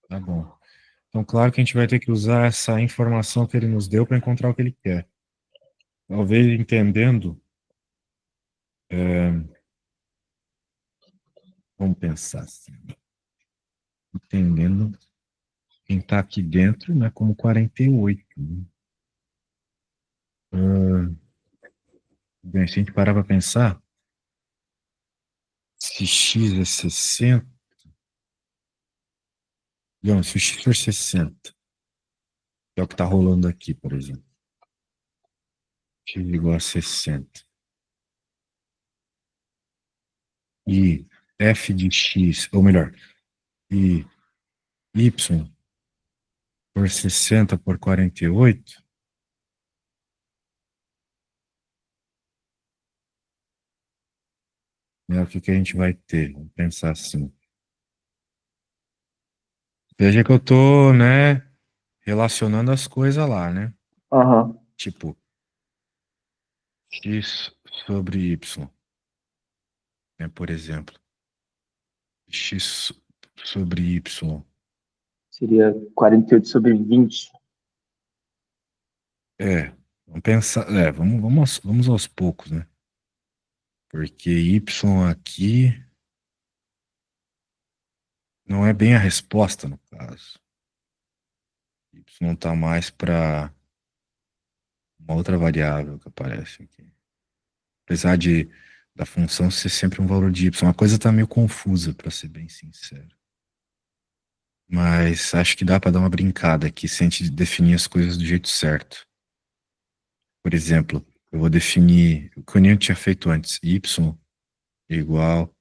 Tá bom. Então, claro que a gente vai ter que usar essa informação que ele nos deu para encontrar o que ele quer. Talvez entendendo, vamos pensar assim, entendendo quem está aqui dentro, né, como 48. Né? Ah, bem, se a gente parar para pensar, se x é 60, não, se o x for 60, que é o que está rolando aqui, por exemplo, x igual a 60, e f de x, ou melhor, e y por 60 por 48, né, o que que a gente vai ter? Vamos pensar assim. Veja que eu tô, né, relacionando as coisas lá, né? Aham. Tipo, x sobre y, né, por exemplo. X sobre y. Seria 48 sobre 20. É, vamos pensar, vamos aos poucos, né? Porque y aqui não é bem a resposta, no caso. Y está mais para uma outra variável que aparece aqui. Apesar da função ser sempre um valor de y, a coisa está meio confusa, para ser bem sincero. Mas acho que dá para dar uma brincada aqui se a gente definir as coisas do jeito certo. Por exemplo, eu vou definir o que o Newton tinha feito antes, y igual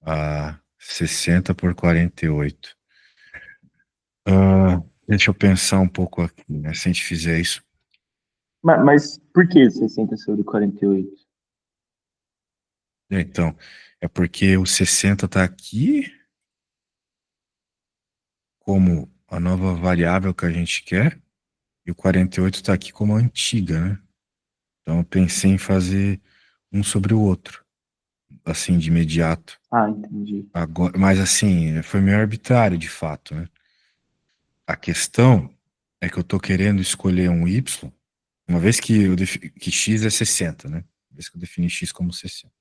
a 60 por 48. Deixa eu pensar um pouco aqui, né? Se a gente fizer isso. Mas por que 60 sobre 48? Então, é porque o 60 está aqui como a nova variável que a gente quer, e o 48 está aqui como a antiga, né? Então, eu pensei em fazer um sobre o outro, assim, de imediato. Ah, entendi. Agora, mas assim, foi meio arbitrário, de fato, né? A questão é que eu estou querendo escolher um y, uma vez que, que x é 60, né? Uma vez que eu defini x como 60.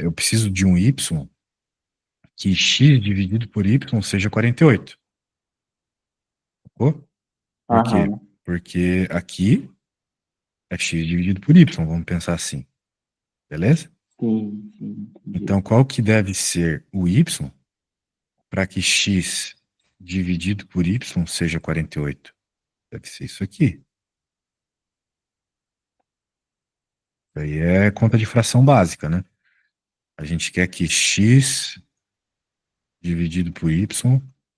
Eu preciso de um y que x dividido por y seja 48. Sacou? Por quê? Aham. Porque aqui é x dividido por y, vamos pensar assim. Beleza? Sim, sim, Então, entendi. qual que deve ser o y para que x dividido por y seja 48? Deve ser isso aqui. Aí é conta de fração básica, né? A gente quer que x dividido por y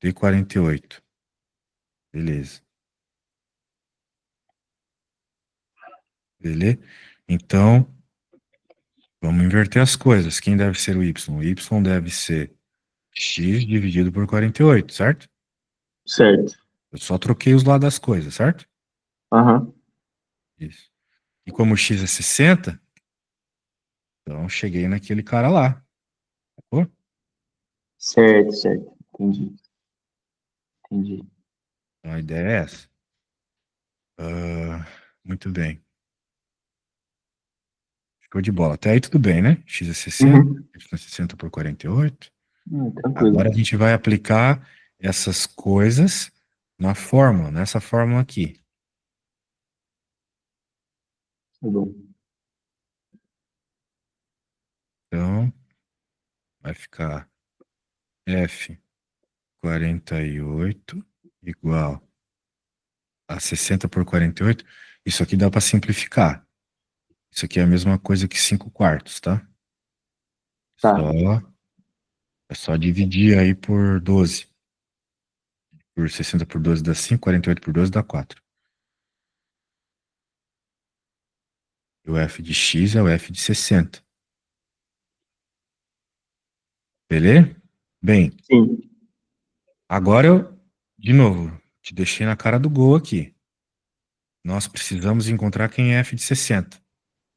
dê 48. Beleza. Beleza? Então, vamos inverter as coisas. Quem deve ser o y? O y deve ser x dividido por 48, certo? Certo. Eu só troquei os lados das coisas, certo? Aham. Isso. E como x é 60, então cheguei naquele cara lá. Sacou? Certo, certo. Entendi, entendi. Então a ideia é essa. Muito bem. Ficou de bola. Até aí tudo bem, né? X é 60, Uhum. y é 60 por 48. Tranquilo. Agora a gente vai aplicar essas coisas na fórmula, nessa fórmula aqui. Tá bom. Então, vai ficar F 48 igual a 60 por 48. Isso aqui dá para simplificar. Isso aqui é a mesma coisa que 5 quartos, tá? Tá, Só, é só dividir aí por 12. Por 60 por 12 dá 5, 48 por 12 dá 4. E o F de x é o F de 60. Beleza? Bem, sim. agora eu, de novo, te deixei na cara do gol aqui. Nós precisamos encontrar quem é F de 60.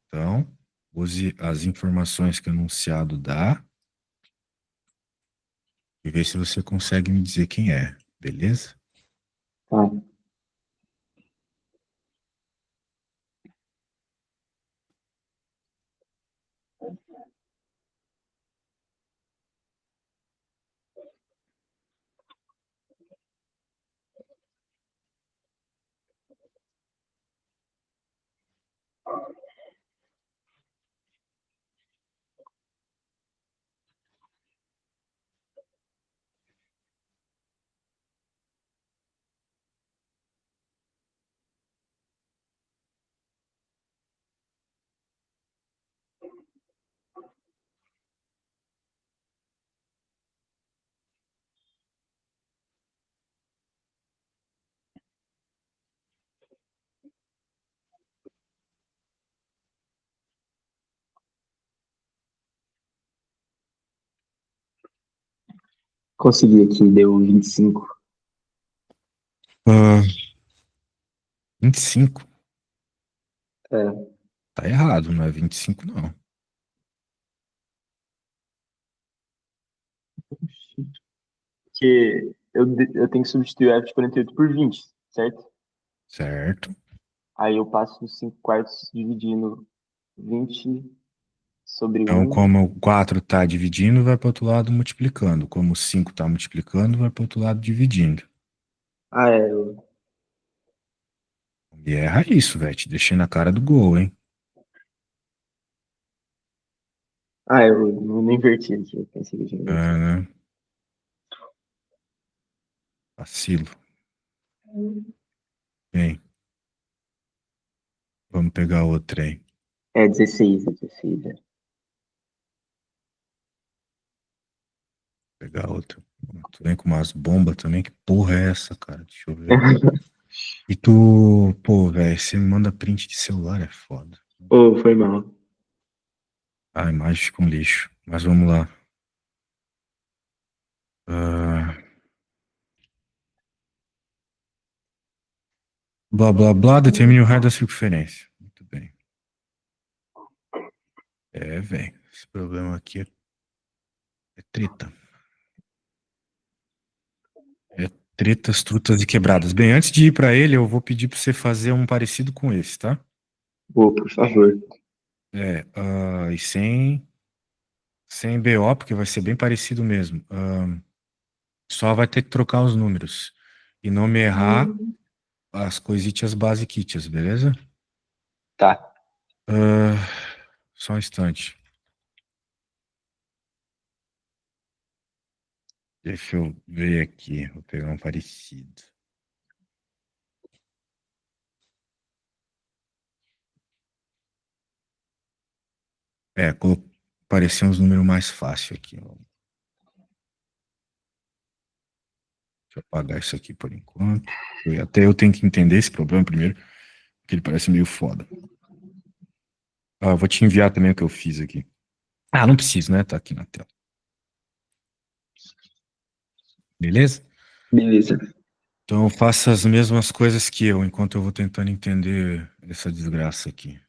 Então, use as informações que o enunciado dá e ver se você consegue me dizer quem é, beleza? Tá. Consegui aqui, deu 25. Ah, 25. É. Tá errado, não é 25 não. Porque eu tenho que substituir o F de 48 por 20, certo? Certo? Aí eu passo os 5 quartos dividindo 20 sobre Então, um. como o 4 tá dividindo, vai para outro lado multiplicando. Como o 5 tá multiplicando, vai para outro lado dividindo. Ah, é. E erra isso, velho. Te deixei na cara do gol, hein? Eu não inverti aqui. Eu pensei que eu tinha É, invertido. né? Vacilo. Bem, vamos pegar outra aí. É 16, é 16. É. Pegar outra. Tu vem com umas bombas também. Que porra é essa, cara? Deixa eu ver. E tu, pô, velho, você me manda print de celular, é foda. Oh, foi mal. A imagem fica um lixo. Mas vamos lá. Ah, blá, blá, blá, determine o raio da circunferência. Muito bem. É, velho. Esse problema aqui é treta. É tretas, trutas e quebradas. Bem, antes de ir pra ele, eu vou pedir pra você fazer um parecido com esse, tá? Oh, por favor. E sem BO, porque vai ser bem parecido mesmo. Só vai ter que trocar os números. E não me errar as coisitas basiquitas, beleza? Tá. Ah, só um instante. Deixa eu ver aqui. Vou pegar um parecido. Parecer uns números mais fáceis aqui. Ó. Deixa eu apagar isso aqui por enquanto. Até eu tenho que entender esse problema primeiro, porque ele parece meio foda. Eu vou te enviar também o que eu fiz aqui. Não preciso, né? Tá aqui na tela. Beleza? Beleza. Então faça as mesmas coisas que eu, enquanto eu vou tentando entender essa desgraça aqui.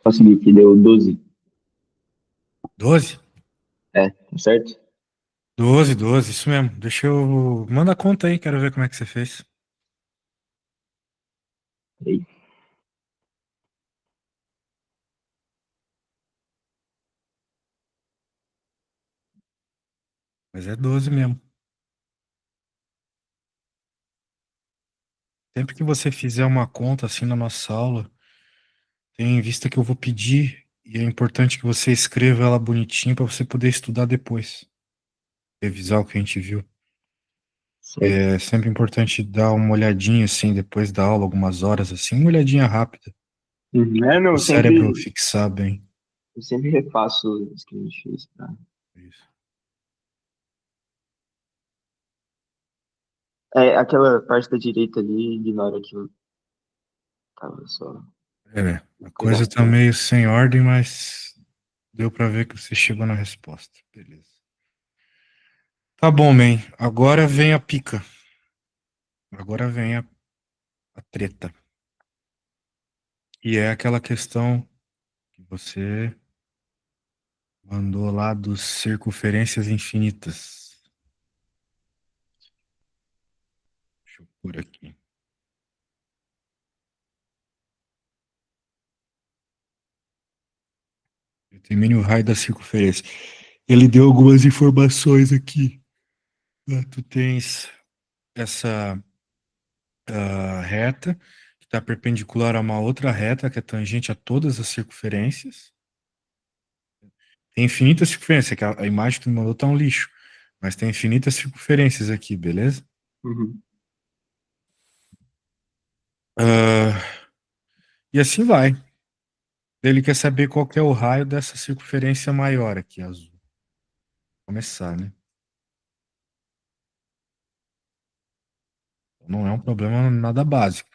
Consegui, que deu 12. 12? É, tá certo? 12, isso mesmo. Deixa eu. Manda a conta aí, quero ver como é que você fez. Aí. Mas é 12 mesmo. Sempre que você fizer uma conta assim na nossa aula, tem em vista que eu vou pedir e é importante que você escreva ela bonitinho para você poder estudar depois, revisar o que a gente viu. Certo. É sempre importante dar uma olhadinha assim depois da aula, algumas horas assim, uma olhadinha rápida, Uhum. É, não, o cérebro fixar bem. eu sempre refaço os que a gente fez, tá? Isso. É, aquela parte da direita ali, ignora que eu tava só. É, Vou a pegar coisa tá aqui, ó. meio sem ordem, mas deu para ver que você chegou na resposta. Beleza. Tá bom, man. Agora vem a pica. Agora vem a treta. E é aquela questão que você mandou lá dos circunferências infinitas. Deixa eu pôr aqui. Determine o raio da circunferência. Ele deu algumas informações aqui. Tu tens essa reta que está perpendicular a uma outra reta que é tangente a todas as circunferências. Tem infinitas circunferências, que a imagem que tu me mandou tá um lixo. Mas tem infinitas circunferências aqui, beleza? Uhum. Ah, e assim vai. Ele quer saber qual que é o raio dessa circunferência maior aqui, azul. Começar, né? Não é um problema nada básico,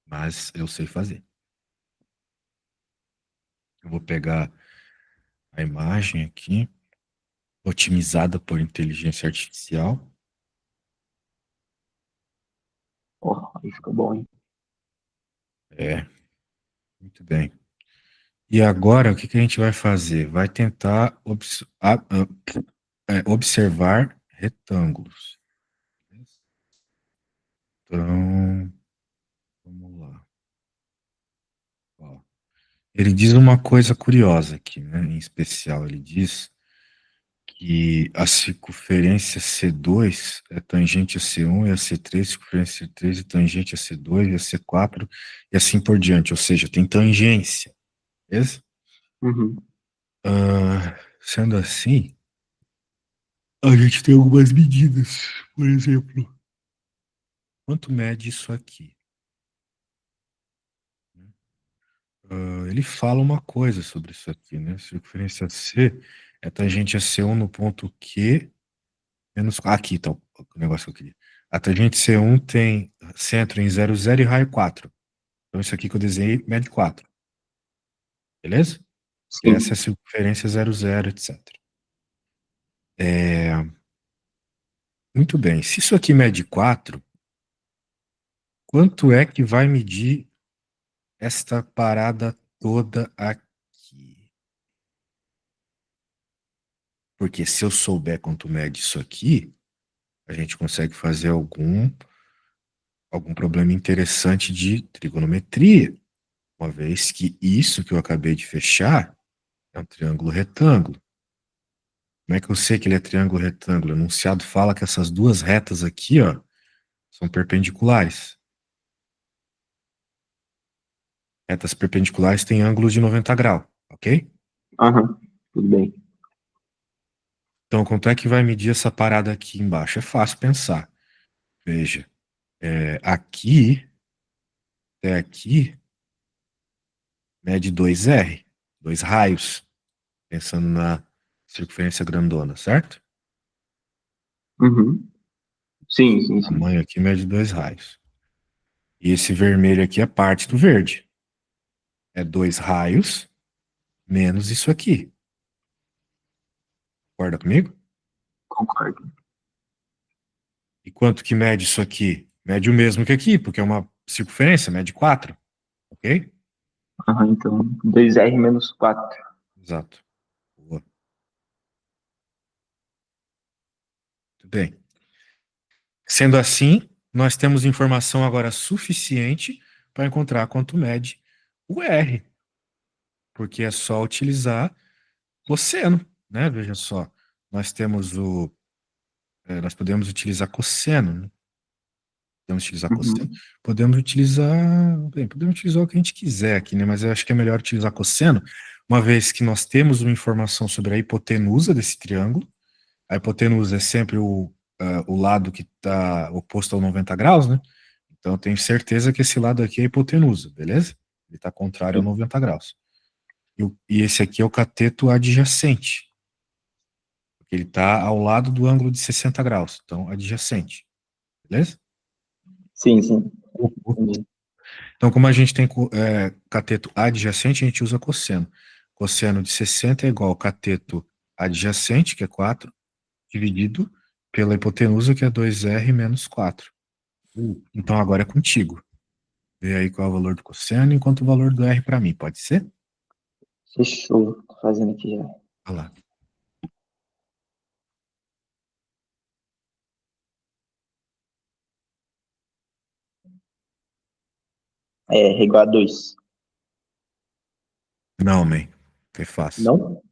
mas eu sei fazer. Eu vou pegar a imagem aqui, otimizada por inteligência artificial. Ó, aí ficou bom, hein? É, muito bem. E agora, o que que a gente vai fazer? Vai tentar observar retângulos. Então, vamos lá. Ó, ele diz uma coisa curiosa aqui, né? Em especial, ele diz que a circunferência C2 é tangente a C1 e a C3, circunferência C3 é tangente a C2 e a C4 e assim por diante, ou seja, tem tangência, beleza? Uhum. Sendo assim, a gente tem algumas medidas, por exemplo, quanto mede isso aqui? Ele fala uma coisa sobre isso aqui, né? Circunferência C é tangente a C1 no ponto Q menos. Aqui tá o negócio que eu queria. A tangente C1 tem centro em 0, 0 e raio 4. Então, isso aqui que eu desenhei mede 4. Beleza? Essa é a Sim. circunferência 0, 0, etc. Muito bem. Se isso aqui mede 4, quanto é que vai medir esta parada toda aqui? Porque se eu souber quanto mede isso aqui, a gente consegue fazer algum problema interessante de trigonometria, uma vez que isso que eu acabei de fechar é um triângulo retângulo. Como é que eu sei que ele é triângulo retângulo? O enunciado fala que essas duas retas aqui, ó, são perpendiculares. Retas perpendiculares têm ângulos de 90 graus, ok? Aham, tudo bem. Então, quanto é que vai medir essa parada aqui embaixo? É fácil pensar. Veja, aqui até aqui mede 2R, 2 raios, pensando na circunferência grandona, certo? Uhum. Sim, sim, O sim. tamanho aqui mede 2 raios. E esse vermelho aqui é parte do verde. É 2 raios menos isso aqui. Concorda comigo? Concordo. E quanto que mede isso aqui? Mede o mesmo que aqui, porque é uma circunferência, mede 4, ok? Aham, então, 2R menos 4. Exato. Boa. Muito bem. Sendo assim, nós temos informação agora suficiente para encontrar quanto mede o R, porque é só utilizar cosseno, né? Veja só, nós temos nós podemos utilizar cosseno, né? Podemos utilizar cosseno? Podemos utilizar, bem, podemos utilizar o que a gente quiser aqui, né? Mas eu acho que é melhor utilizar cosseno, uma vez que nós temos uma informação sobre a hipotenusa desse triângulo. A hipotenusa é sempre o lado que está oposto ao 90 graus, né? Então eu tenho certeza que esse lado aqui é a hipotenusa, beleza? Ele está contrário a 90 graus. E esse aqui é o cateto adjacente, porque ele está ao lado do ângulo de 60 graus, então adjacente, beleza? Sim, sim. Entendi. Então, como a gente tem cateto adjacente, a gente usa cosseno. Cosseno de 60 é igual ao cateto adjacente, que é 4, dividido pela hipotenusa, que é 2r menos 4. Então, agora é contigo. Vê aí qual é o valor do cosseno, enquanto o valor do r para mim, pode ser? Fechou. Tô fazendo aqui já. Olha lá. É igual a 2. Não, man. Foi fácil. Não?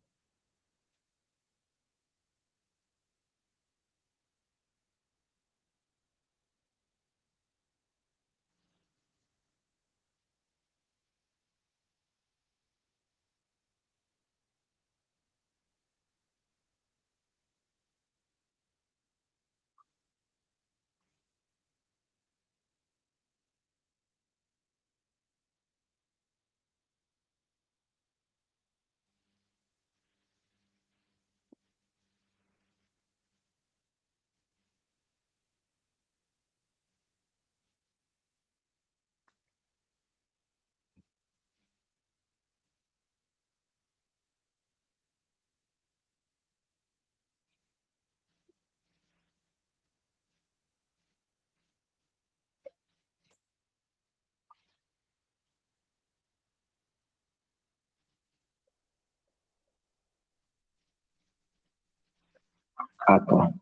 Ah, tá.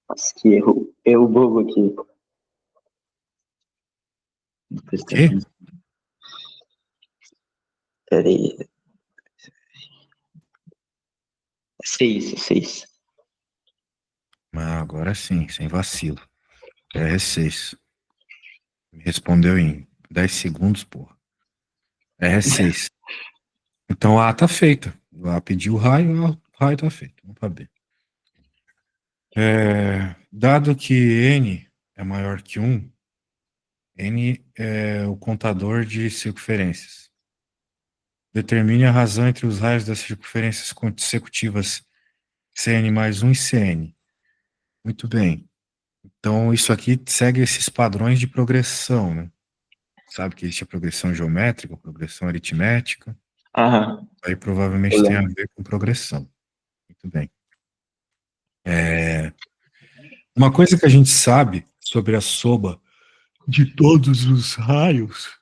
Nossa, que erro. Erro bobo aqui. Não O prestei quê? atenção. Peraí. 6. Ah, agora sim, sem vacilo. R6. Me respondeu em 10 segundos, porra. R6. Então A tá feita. A pediu o raio, o raio tá feito. Vamos para B. Dado que N é maior que 1, N é o contador de circunferências. Determine a razão entre os raios das circunferências consecutivas CN mais 1 e CN. Muito bem. Então, isso aqui segue esses padrões de progressão, né? Sabe que existe a progressão geométrica, a progressão aritmética. Aham. Aí Eu provavelmente tem a lembro. ver com progressão. Muito bem. Uma coisa que a gente sabe sobre a soma de todos os raios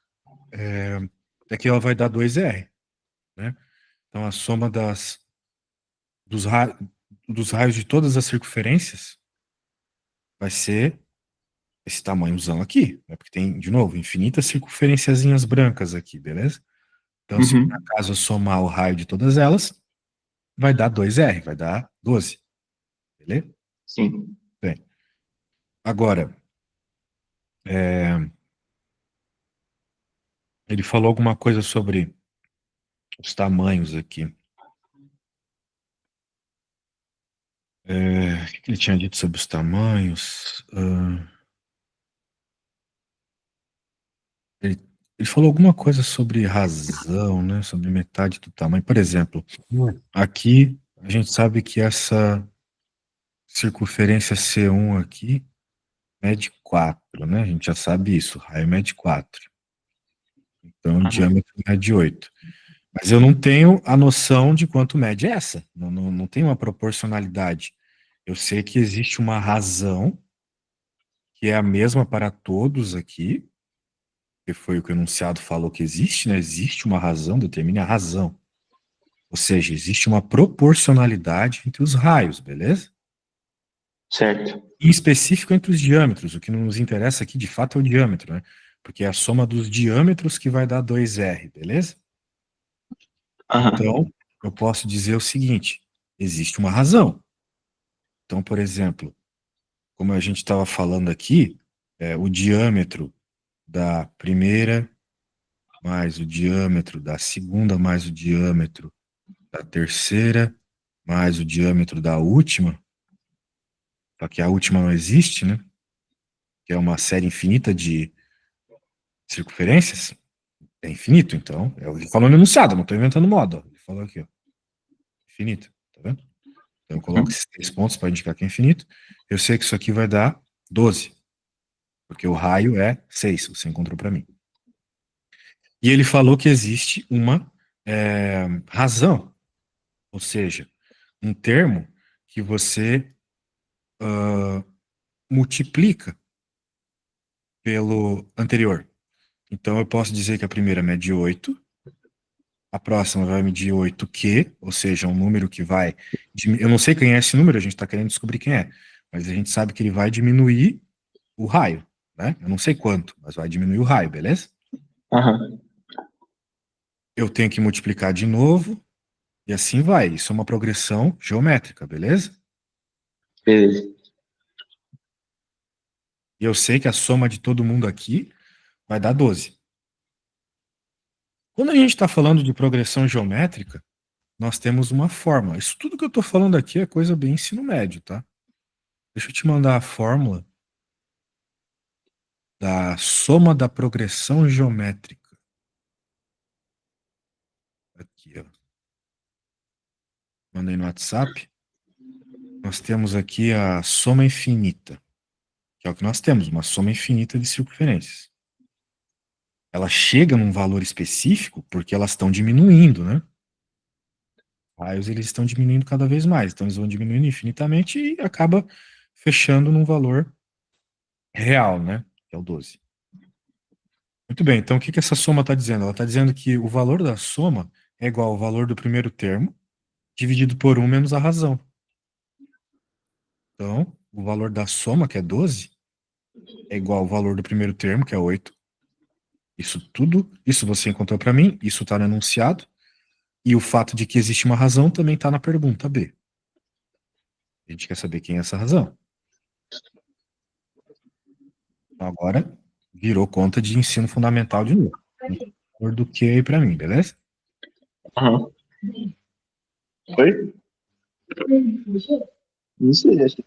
é que ela vai dar 2R, né? Então, a soma dos raios de todas as circunferências vai ser esse tamanhozão aqui, né? Porque tem, de novo, infinitas circunferenciazinhas brancas aqui, beleza? Então, se por Uhum. acaso eu somar o raio de todas elas, vai dar 2R, vai dar 12, beleza? Sim. Bem, agora, ele falou alguma coisa sobre os tamanhos aqui. O que ele tinha dito sobre os tamanhos? Ele falou alguma coisa sobre razão, né? Sobre metade do tamanho. Por exemplo, aqui a gente sabe que essa circunferência C1 aqui mede 4, né? A gente já sabe isso. O raio mede 4. Então, o Aham. diâmetro mede 8. Mas eu não tenho a noção de quanto mede essa. Não tem uma proporcionalidade. Eu sei que existe uma razão que é a mesma para todos aqui, que foi o que o enunciado falou que existe, né? Existe uma razão, determine a razão. Ou seja, existe uma proporcionalidade entre os raios, beleza? Certo. Em específico entre os diâmetros. O que nos interessa aqui, de fato, é o diâmetro, né? Porque é a soma dos diâmetros que vai dar 2R, beleza? Aham. Então, eu posso dizer o seguinte: existe uma razão. Então, por exemplo, como a gente estava falando aqui, o diâmetro da primeira mais o diâmetro da segunda mais o diâmetro da terceira mais o diâmetro da última, só que a última não existe, né? Que é uma série infinita de circunferências. É infinito, então. Ele falou no enunciado, não estou inventando moda. Ele falou aqui, ó. Infinito, tá vendo? Então eu coloco esses 3 pontos para indicar que é infinito. Eu sei que isso aqui vai dar 12, porque o raio é 6, você encontrou para mim. E ele falou que existe uma razão, ou seja, um termo que você multiplica pelo anterior. Então eu posso dizer que a primeira mede 8, a próxima vai medir 8Q, ou seja, um número que vai. Eu não sei quem é esse número, a gente está querendo descobrir quem é, mas a gente sabe que ele vai diminuir o raio, né? Eu não sei quanto, mas vai diminuir o raio, beleza? Aham. Eu tenho que multiplicar de novo, e assim vai. Isso é uma progressão geométrica, beleza? Beleza. E eu sei que a soma de todo mundo aqui vai dar 12. Quando a gente está falando de progressão geométrica, nós temos uma fórmula. Isso tudo que eu estou falando aqui é coisa bem ensino médio, tá? Deixa eu te mandar a fórmula da soma da progressão geométrica. Aqui, ó. Mandei no WhatsApp. Nós temos aqui a soma infinita, que é o que nós temos, uma soma infinita de circunferências. Ela chega num valor específico porque elas estão diminuindo, né? Raios eles estão diminuindo cada vez mais, então eles vão diminuindo infinitamente e acaba fechando num valor real, né? Que é o 12. Muito bem, então o que que essa soma está dizendo? Ela está dizendo que o valor da soma é igual ao valor do primeiro termo dividido por 1 menos a razão. Então, o valor da soma, que é 12, é igual ao valor do primeiro termo, que é 8. Isso tudo, isso você encontrou para mim, isso está no enunciado, e o fato de que existe uma razão também está na pergunta B. A gente quer saber quem é essa razão. Então, agora, virou conta de ensino fundamental de novo. O valor do que aí para mim, beleza? Aham. Foi? Não sei, acho que.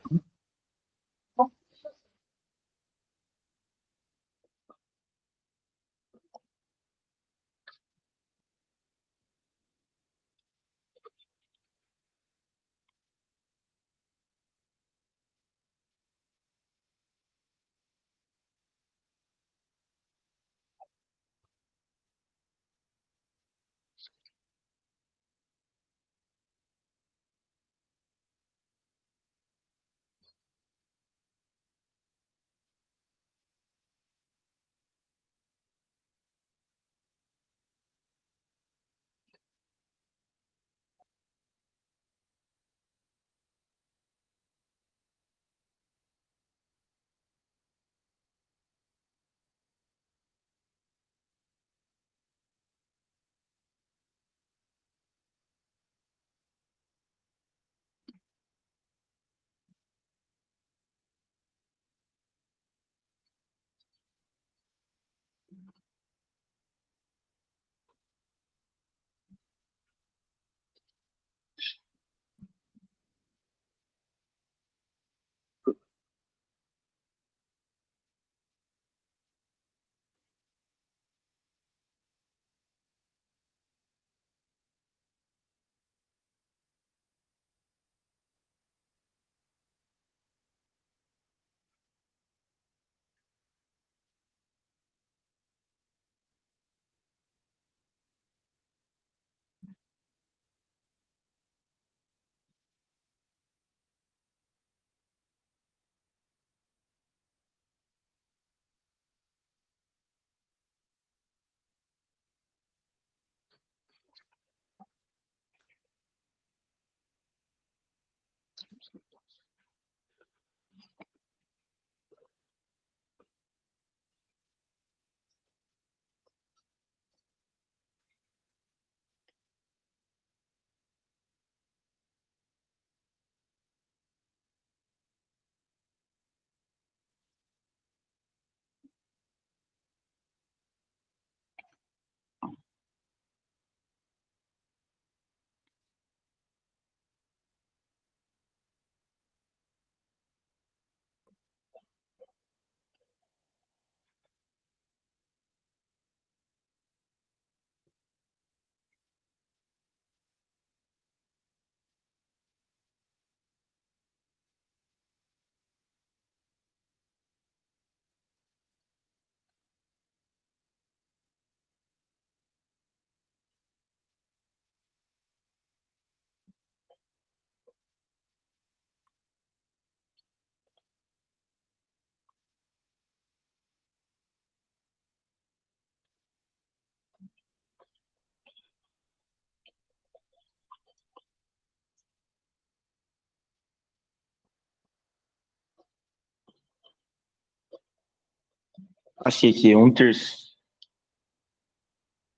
Achei que 1/3.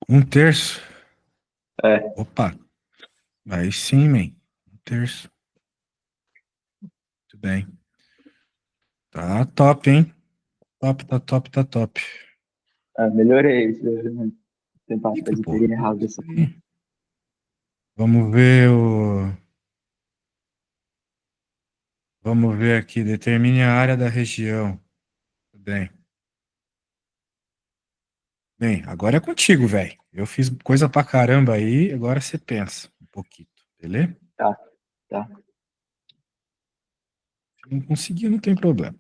Um terço? É, Opa, aí sim, man. Um terço. Muito bem. Tá top, hein? Top, tá top, tá top. melhorei. Melhorei. Tentar Fica, fazer pô. pegar errado Isso dessa conta. aí. Vamos ver o. Vamos ver aqui. Determine a área da região. Tudo bem. Bem, agora é contigo, velho. Eu fiz coisa pra caramba aí, agora você pensa um pouquinho, beleza? Tá, tá. Se não conseguir, não tem problema.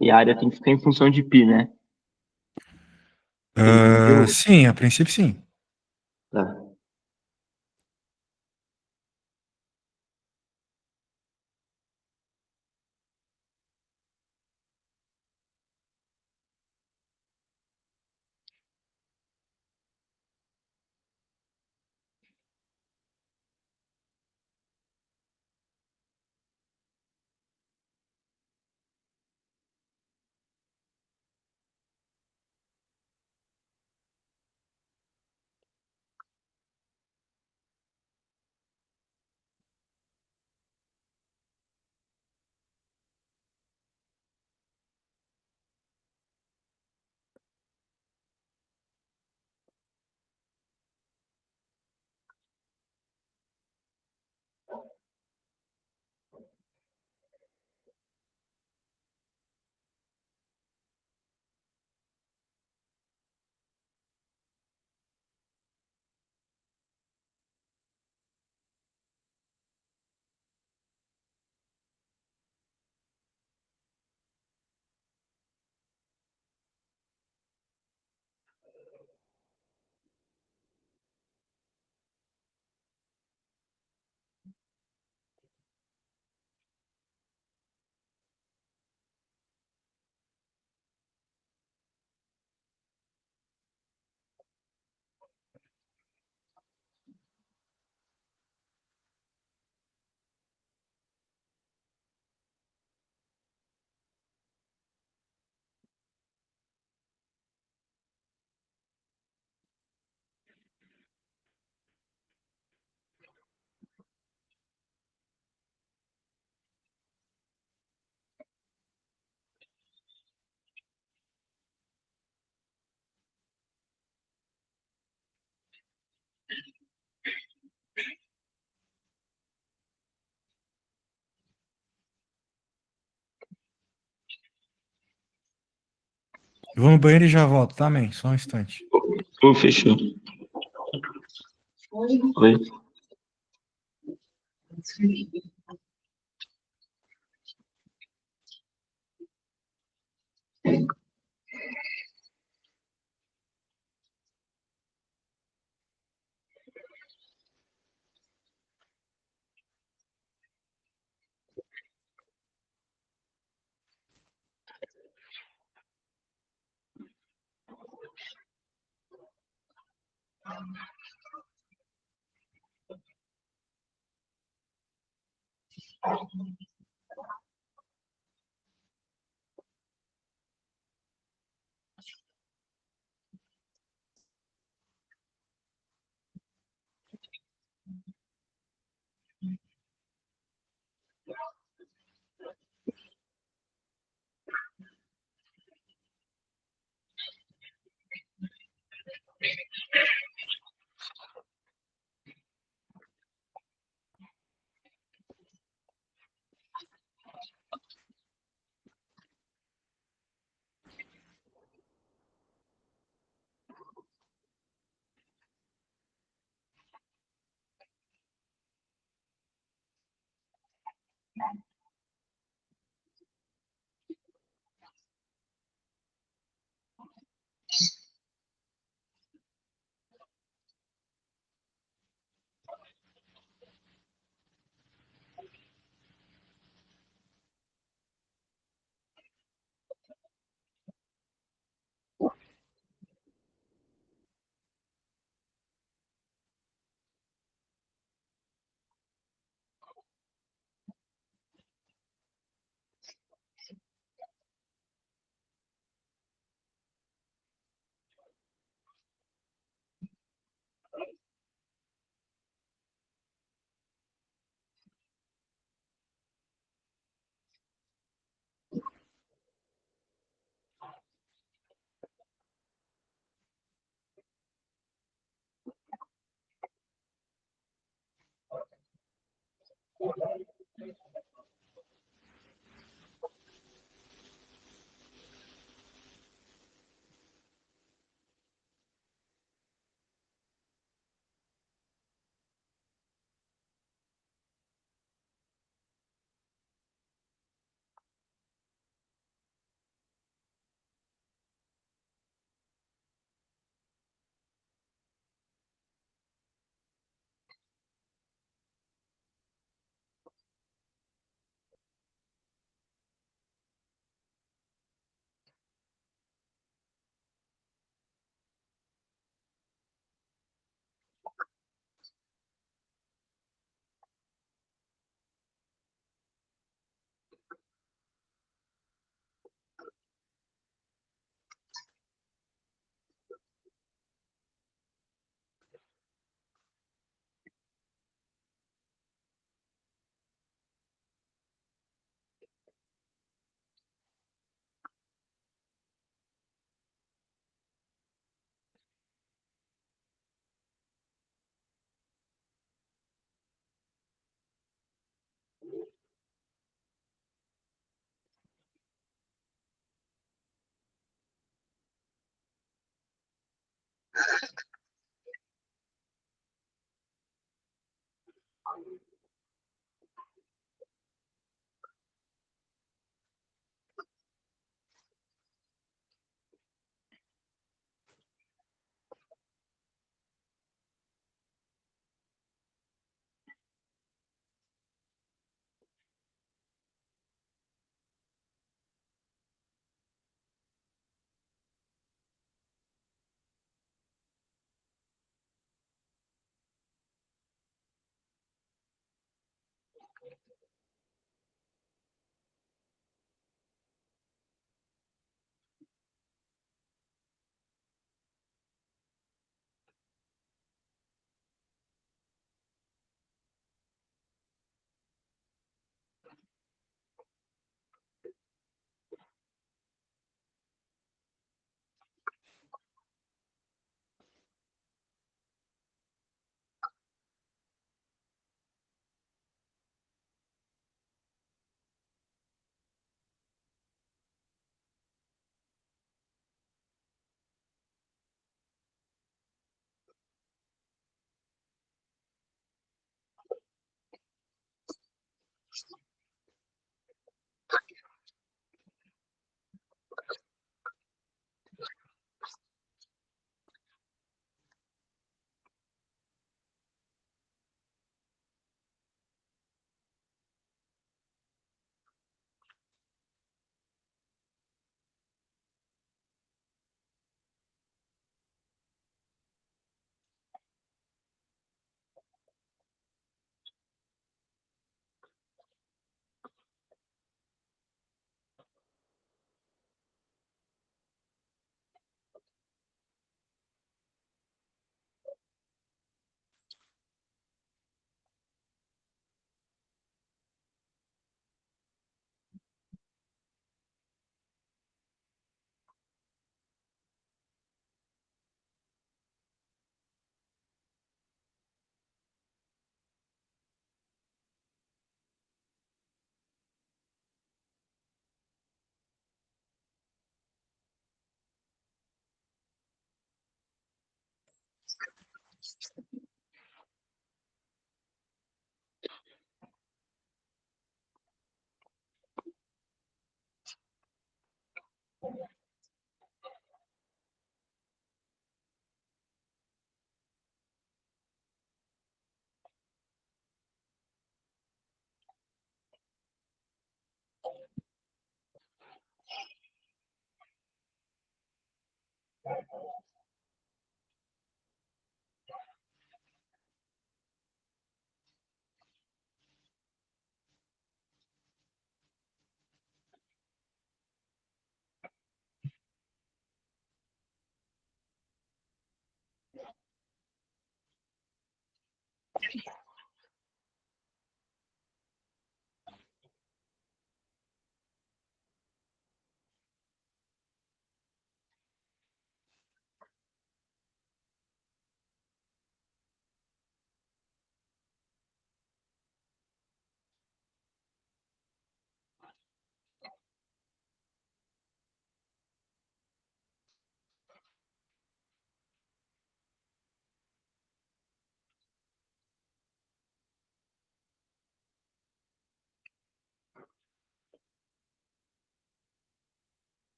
E a área tem que ficar em função de pi, né? Ah, Entendeu? sim, a princípio sim. Tá. Eu vou no banheiro e já volto, tá, man? Só um instante. Pô, fechou. Oi.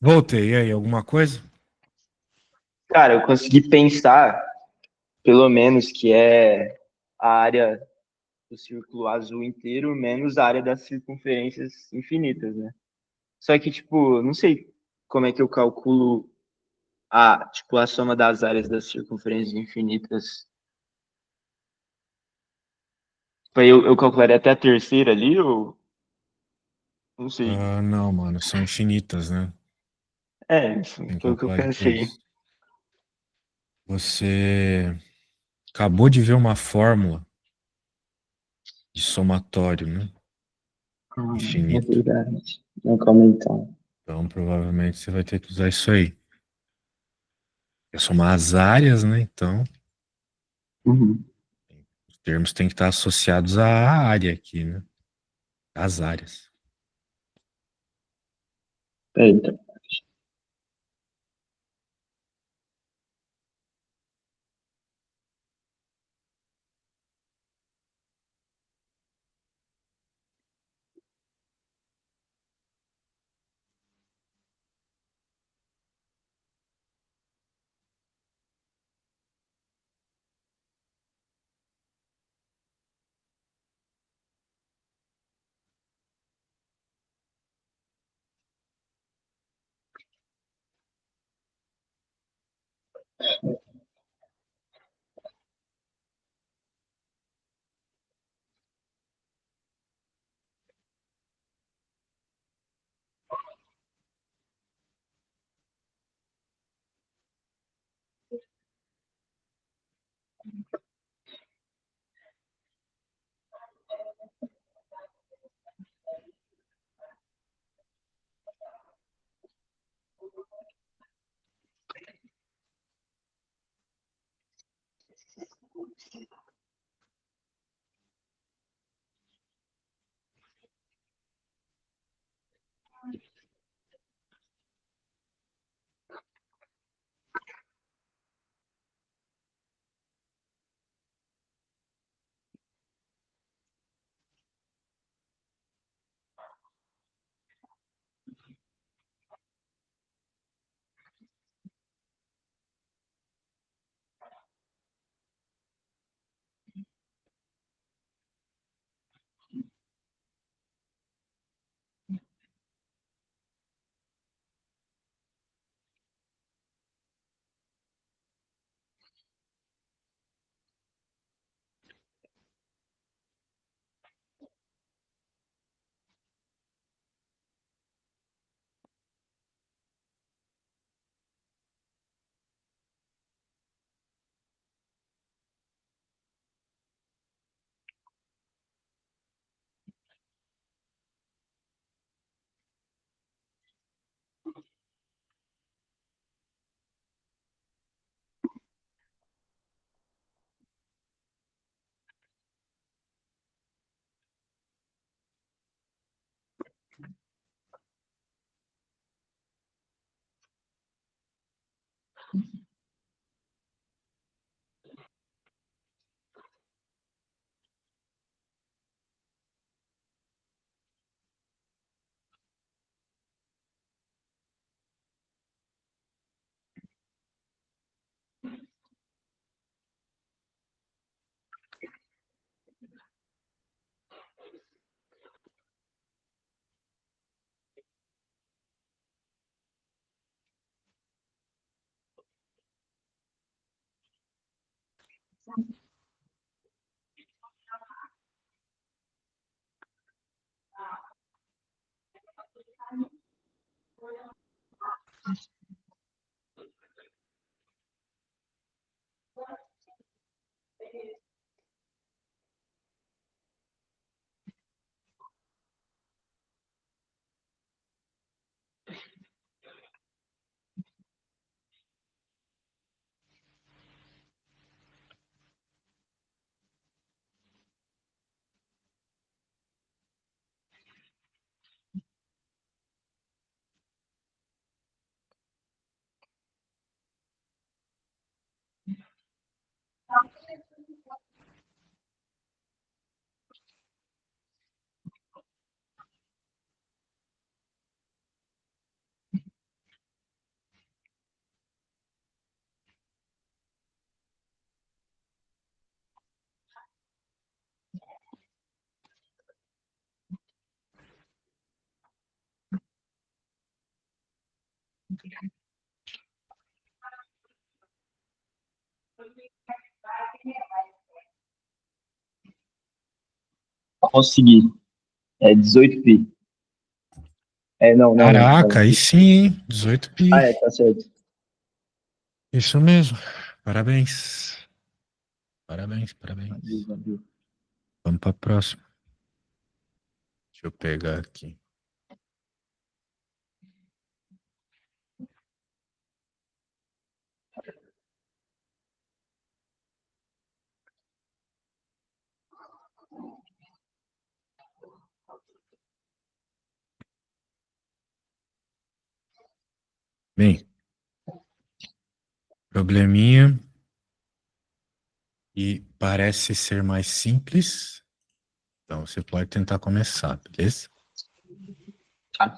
Voltei, e aí, alguma coisa? Cara, eu consegui pensar, pelo menos, que é a área do círculo azul inteiro menos a área das circunferências infinitas, né? Só que, tipo, não sei como é que eu calculo a soma das áreas das circunferências infinitas. Eu calcularia até a terceira ali, ou não sei. Ah, não, mano, são infinitas, né? É, isso Tem que foi o que eu calcular pensei. depois. Você acabou de ver uma fórmula de somatório, né? É Infinito. verdade. Não, calma aí, então. Então, provavelmente você vai ter que usar isso aí. É somar as áreas, né? Então, Uhum. os termos têm que estar associados à área aqui, né? Às áreas. Peraí, então. Consegui. É 18 pi. É, não, não, não. Caraca, Calma. aí sim, hein? 18 pi. Ah, é, tá certo. Isso mesmo. Parabéns. Parabéns, Valeu, parabéns. valeu. Vamos para a próxima. Deixa eu pegar aqui. Bem, probleminha e parece ser mais simples. Então você pode tentar começar, beleza? Tá.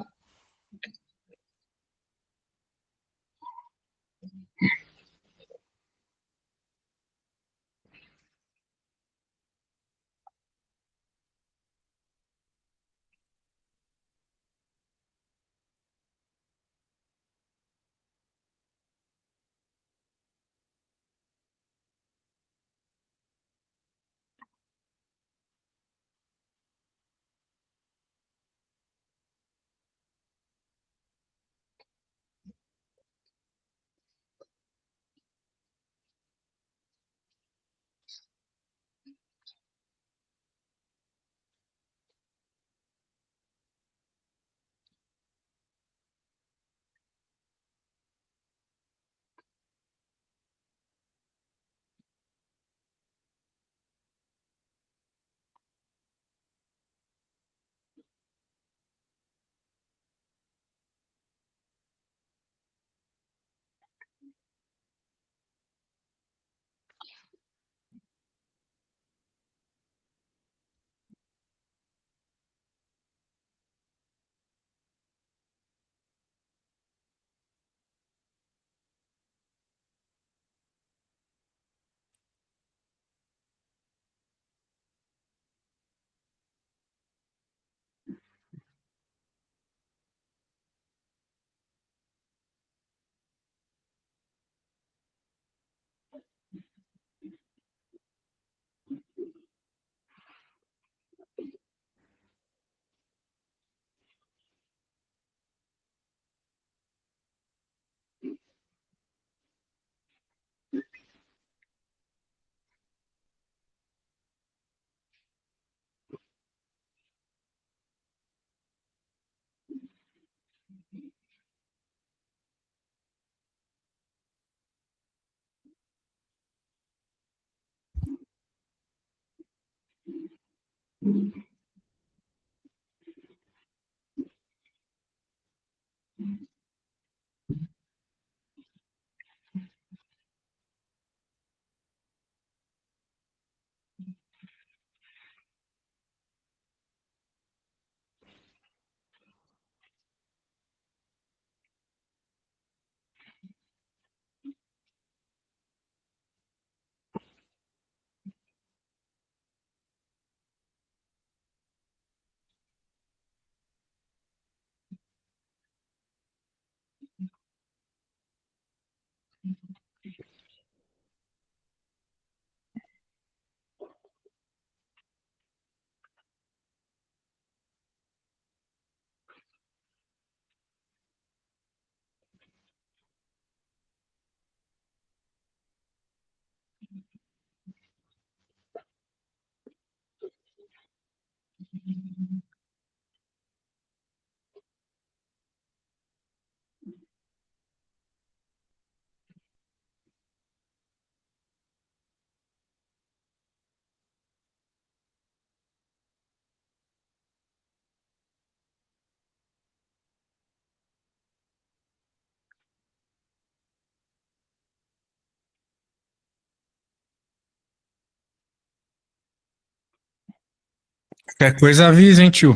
Qualquer coisa avisa, hein, tio?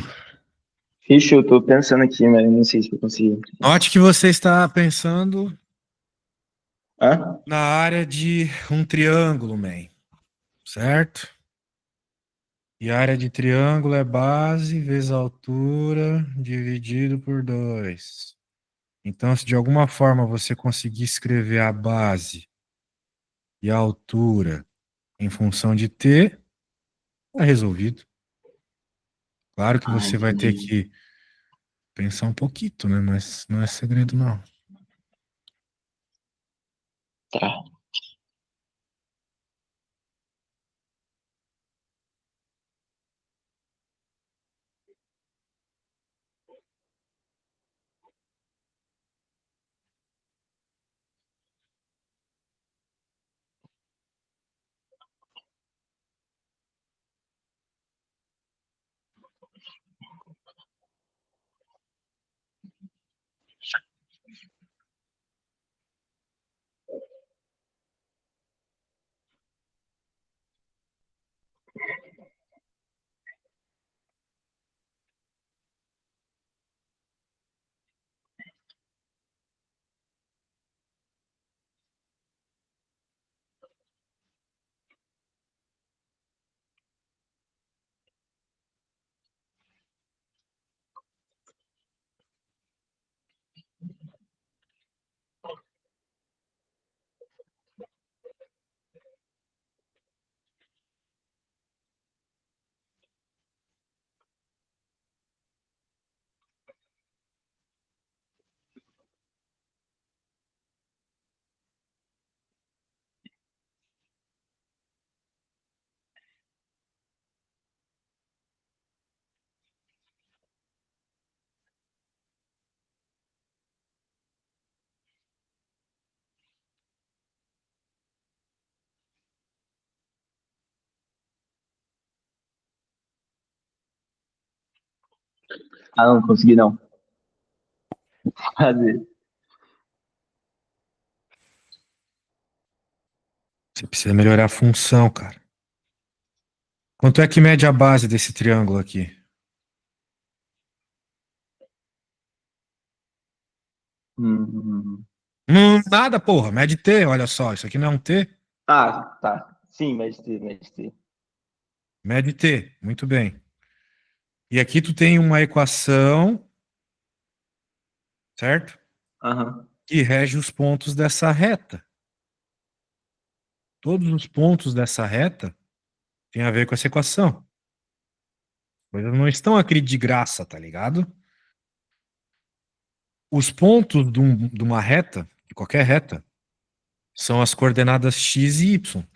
Fechou, eu tô pensando aqui, mas não sei se eu consigo. Note que você está pensando Hã? na área de um triângulo, man. Certo? E a área de triângulo é base vezes altura dividido por 2. Então, se de alguma forma você conseguir escrever a base e a altura em função de t, é resolvido. Claro que Ah, você vai ter entendi. que pensar um pouquinho, né? Mas não é segredo, não. Tá. Ah, não consegui não. Fazer. Você precisa melhorar a função, cara. Quanto é que mede a base desse triângulo aqui? Hum. Nada, porra. Mede T, olha só. Isso aqui não é um T. Ah, tá. Sim, mas Mede T. Muito bem. E aqui tu tem uma equação, certo? Aham. Que rege os pontos dessa reta. Todos os pontos dessa reta têm a ver com essa equação. Coisas não estão aqui de graça, tá ligado? Os pontos de uma reta, de qualquer reta, são as coordenadas x e y.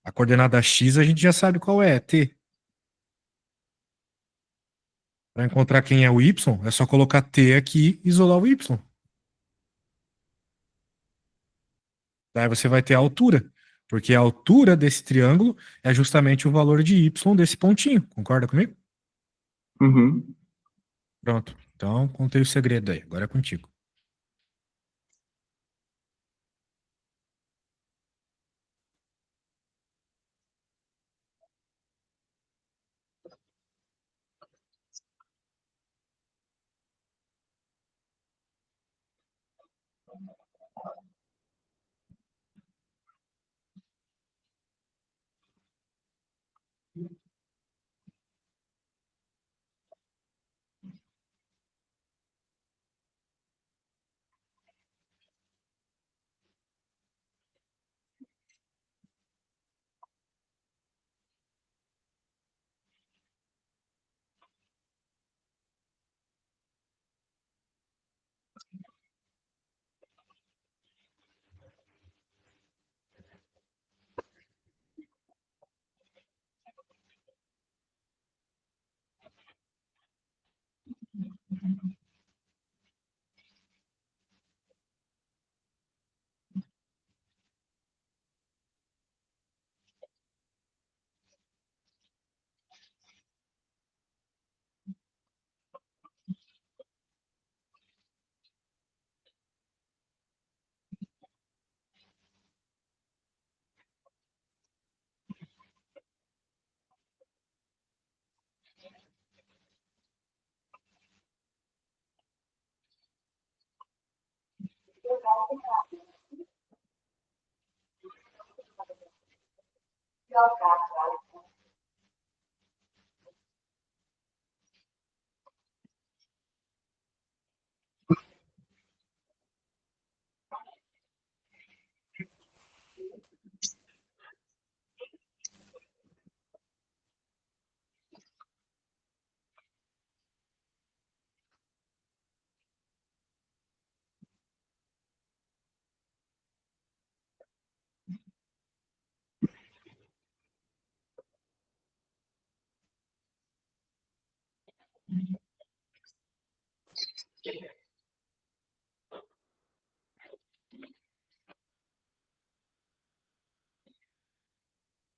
A coordenada x a gente já sabe qual é t. Para encontrar quem é o y, é só colocar t aqui e isolar o y. Daí você vai ter a altura, porque a altura desse triângulo é justamente o valor de y desse pontinho. Concorda comigo? Uhum. Pronto. Então, contei o segredo aí. Agora é contigo.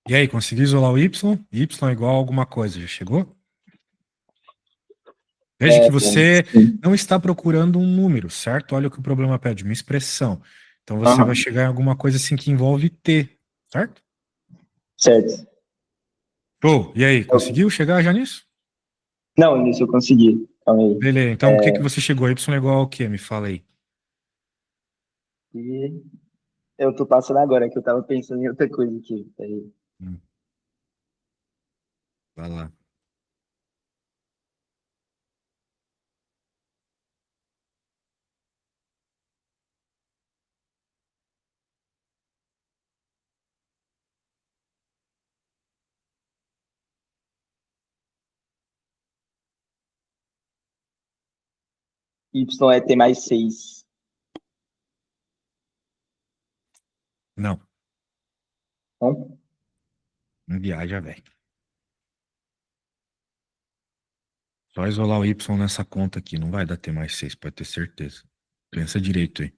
E aí, conseguiu isolar o y? Y é igual a alguma coisa, já chegou? Veja que você Sim. não está procurando um número, certo? Olha o que o problema pede, uma expressão. Então você vai Aham, chegar em alguma coisa assim que envolve T, certo? certo. Show. E aí, conseguiu chegar já nisso? Não, isso eu consegui. Calma aí. Beleza. Então o que que você chegou? Y igual ao quê? Me fala aí. E eu tô passando agora, que eu tava pensando em outra coisa aqui. Peraí. Hum, vai lá. Y é T mais 6. Não, Então, não viaja, velho. Só isolar o Y nessa conta aqui. Não vai dar T mais 6, pode ter certeza. Pensa direito aí.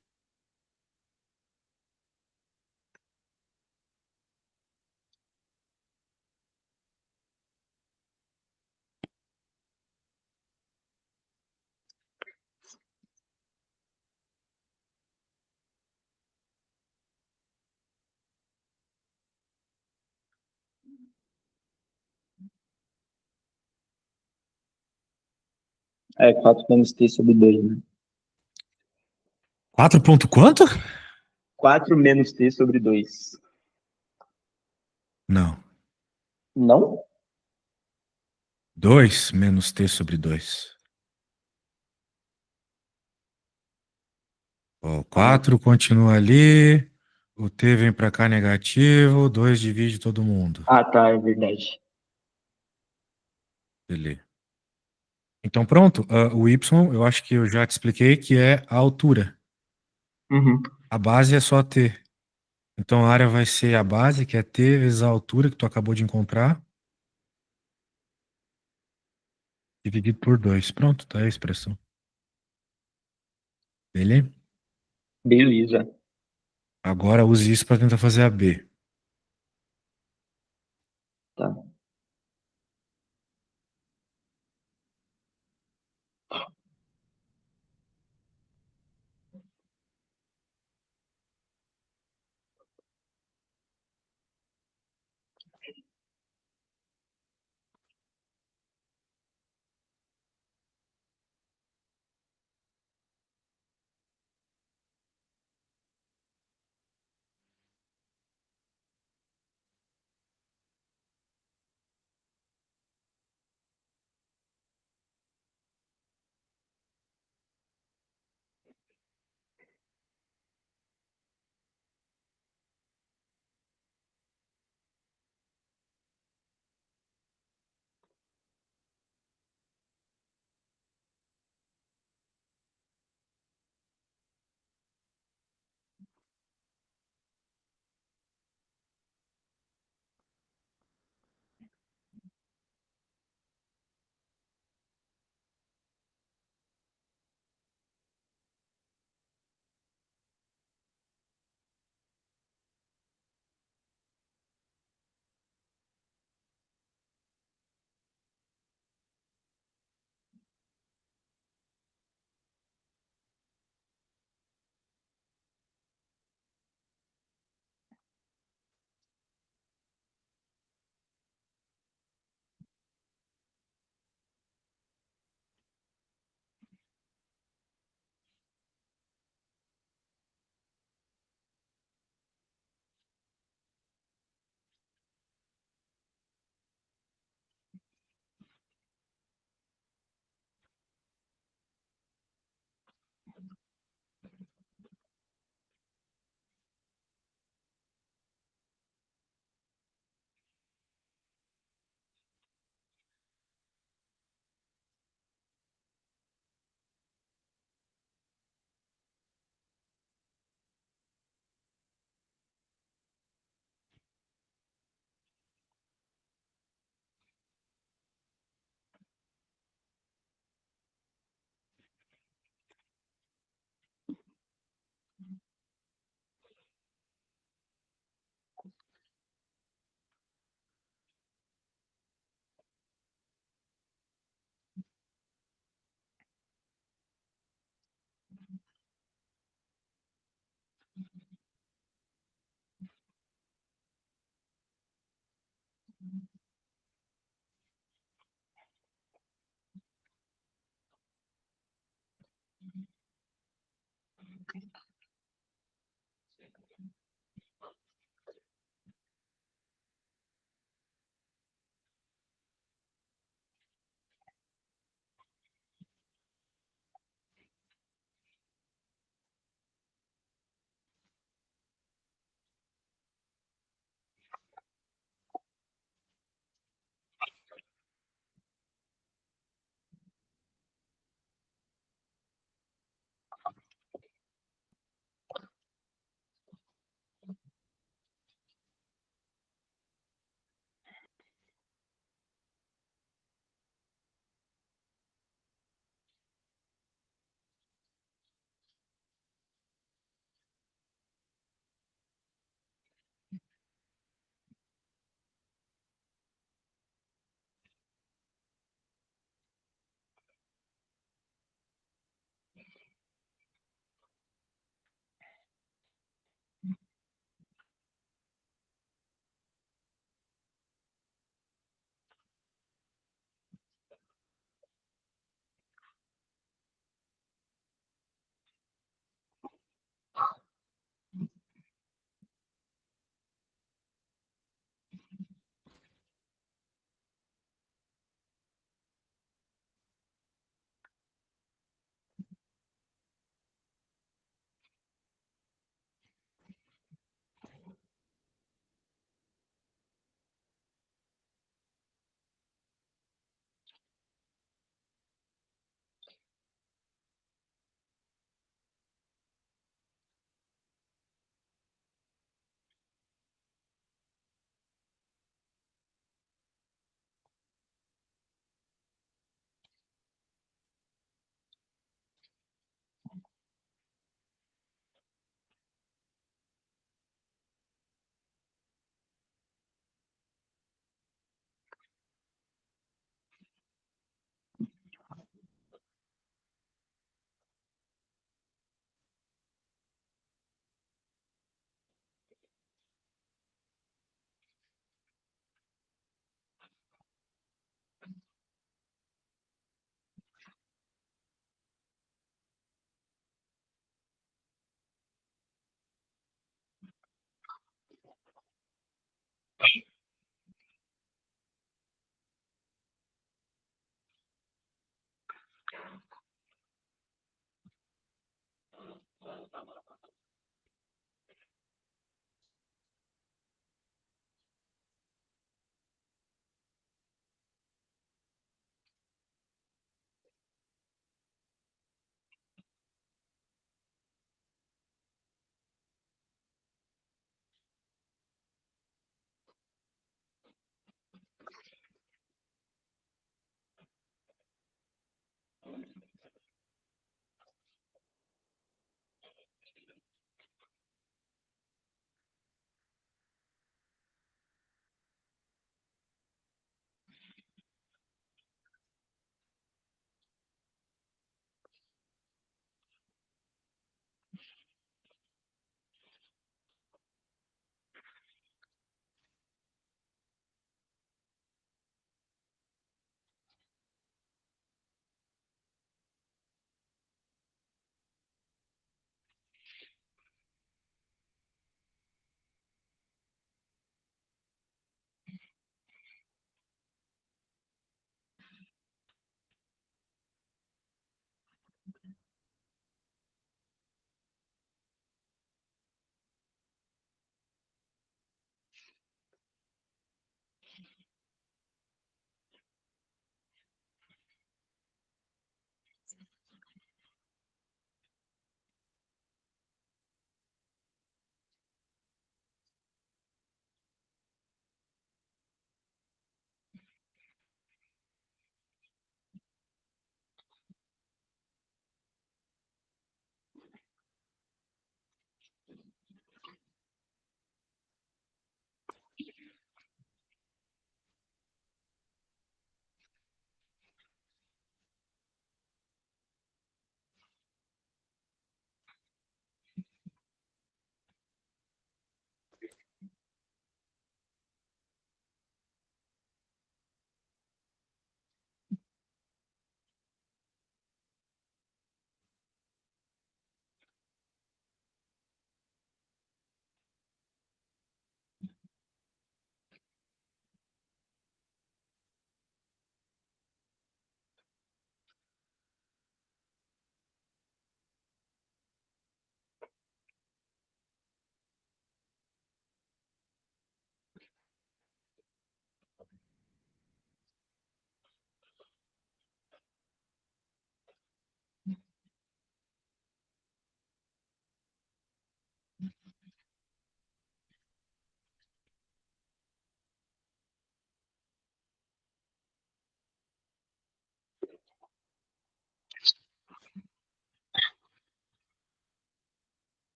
é 4 menos T sobre 2, né? 4 ponto quanto? 4 menos T sobre 2. Não. Não? 2 menos T sobre 2. Ó, o 4 continua ali. O T vem pra cá negativo. 2 divide todo mundo. Ah, tá, é verdade. Beleza. Então pronto. O Y, eu acho que eu já te expliquei que é a altura. Uhum. A base é só T. Então a área vai ser a base, que é T vezes a altura que tu acabou de encontrar, dividido por 2. Pronto, tá aí a expressão. Beleza? Beleza. Agora use isso para tentar fazer a B. Tá.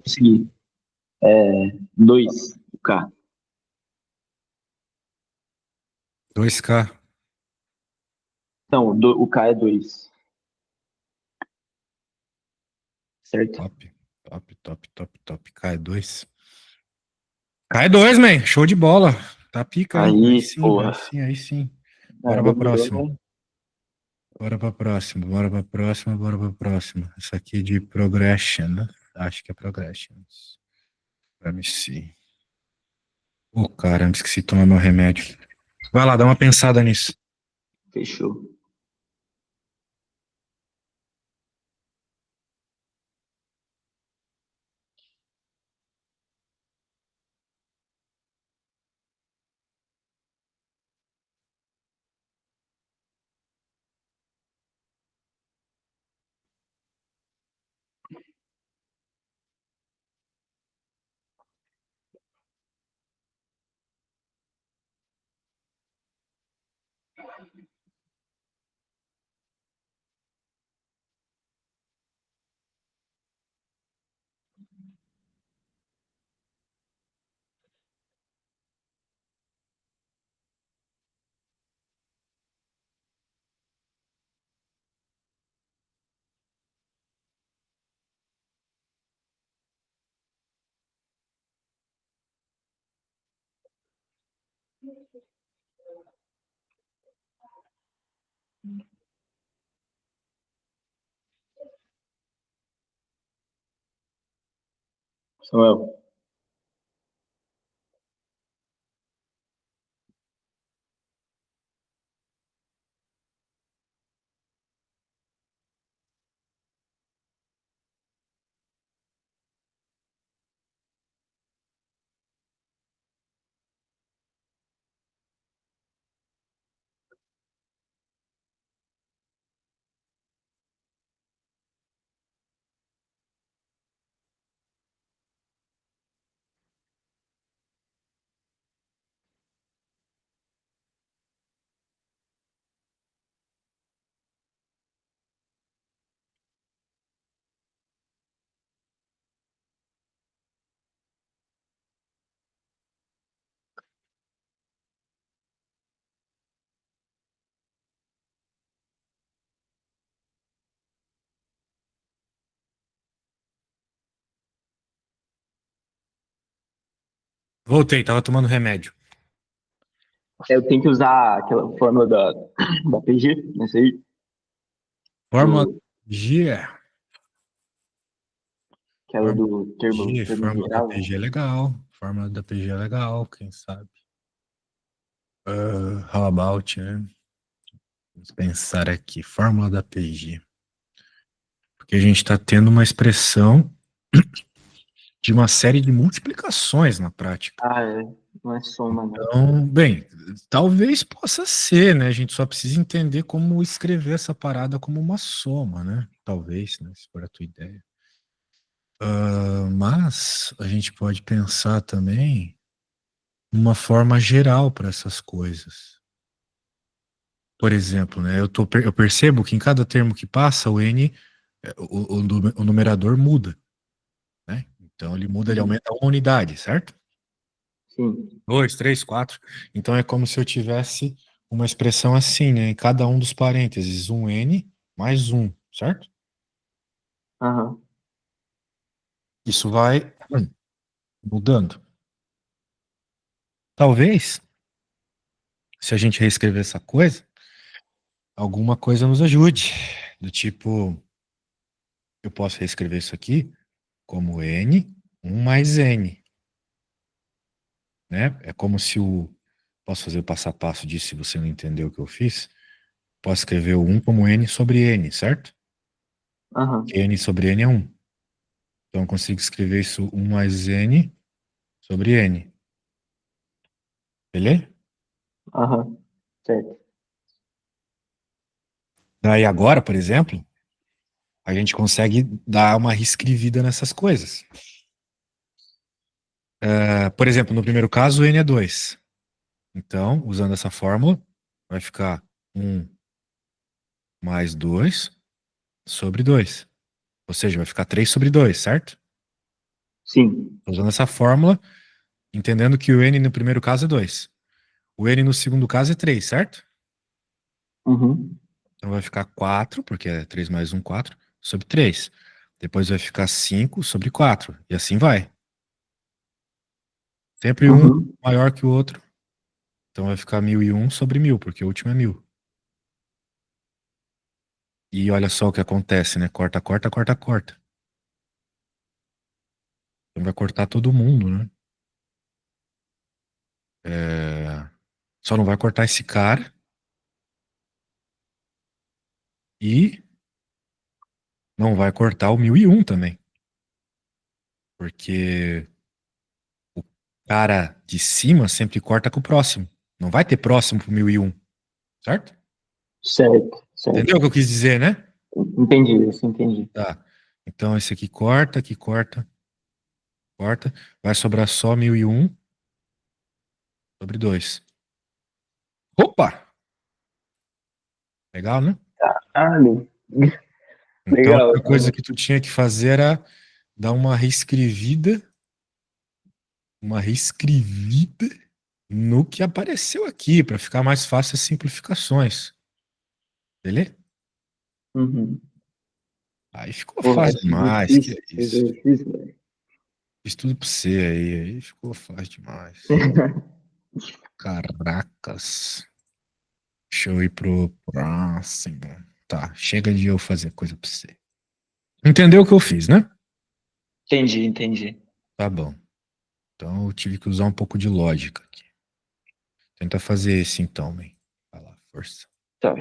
Consegui. 2, o K. 2K. Não, o K é 2, certo? Top, top, top, top, top. K2. K2, man. Show de bola. Tá pica, hein? Aí Aí, sim, aí porra. sim, aí sim. Ah, Bora pra demorou, próxima. né? Bora pra próxima, bora pra próxima, bora pra próxima. Essa aqui é de progression, né? Acho que é progression. Let me see. Ô, caramba, esqueci de tomar meu remédio. Vai lá, dá uma pensada nisso. Fechou. Samuel, Voltei, tava tomando remédio. eu tenho que usar aquela fórmula da PG, nessa aí, Fórmula do, G, aquela fórmula do termo, G, termo fórmula da geral, né? PG é legal. Fórmula da PG é legal, quem sabe? How about, né? Vamos pensar aqui, fórmula da PG. Porque a gente está tendo uma expressão de uma série de multiplicações na prática. Ah, é. Não é soma, não. Então, bem, talvez possa ser, né? A gente só precisa entender como escrever essa parada como uma soma, né? Talvez, né? Se for a tua ideia. Mas a gente pode pensar também uma forma geral para essas coisas. Por exemplo, né? Eu percebo que em cada termo que passa, o N, o numerador muda, né? Então ele muda, ele Uhum. aumenta uma unidade, certo? Sim. Dois, três, quatro. Então é como se eu tivesse uma expressão assim, né? Em cada um dos parênteses, um N mais um, certo? Aham. Isso vai mudando. Talvez, se a gente reescrever essa coisa, alguma coisa nos ajude. Do tipo, eu posso reescrever isso aqui como N, um mais N, né? É como se o. Posso fazer o passo a passo disso se você não entendeu o que eu fiz? Posso escrever o 1 como N sobre N, certo? Aham. Que N sobre N é 1. Então eu consigo escrever isso 1 mais N sobre N. Beleza? Aham. Certo. Daí agora, por exemplo, a gente consegue dar uma reescrevida nessas coisas. Por exemplo, no primeiro caso, o N é 2. Então, usando essa fórmula, vai ficar 1 mais 2 sobre 2. Ou seja, vai ficar 3 sobre 2, certo? Sim. Tô usando essa fórmula, entendendo que o n no primeiro caso é 2. O n no segundo caso é 3, certo? Uhum. Então vai ficar 4, porque é 3 mais 1, 4, sobre 3. Depois vai ficar 5 sobre 4. E assim vai. Sempre um Uhum. maior que o outro. Então vai ficar 1001 sobre 1000, porque o último é 1000. E olha só o que acontece, né? Corta, corta, corta, corta. Então vai cortar todo mundo, né? Só não vai cortar esse cara. E não vai cortar o 1001 também. Porque o cara de cima sempre corta com o próximo. Não vai ter próximo pro 1001, certo? Certo, Entendeu o certo. que eu quis dizer, né? Entendi isso, entendi. Tá. Então esse aqui corta, corta. Vai sobrar só 1001 sobre 2. Opa! Legal, né? Ah, Então a legal. única coisa que tu tinha que fazer era dar uma reescrevida no que apareceu aqui, para ficar mais fácil as simplificações. Beleza? Uhum. Aí ficou Porra, fácil acho demais, que difícil é esse isso. exercício, velho. Fiz tudo pra você aí ficou fácil demais. Caracas. Deixa eu ir pro próximo. Tá, chega de eu fazer coisa pra você. Entendeu o que eu fiz, né? Entendi, entendi. Tá bom. Então eu tive que usar um pouco de lógica aqui. Tenta fazer esse então, man. Vai lá, força. Tá.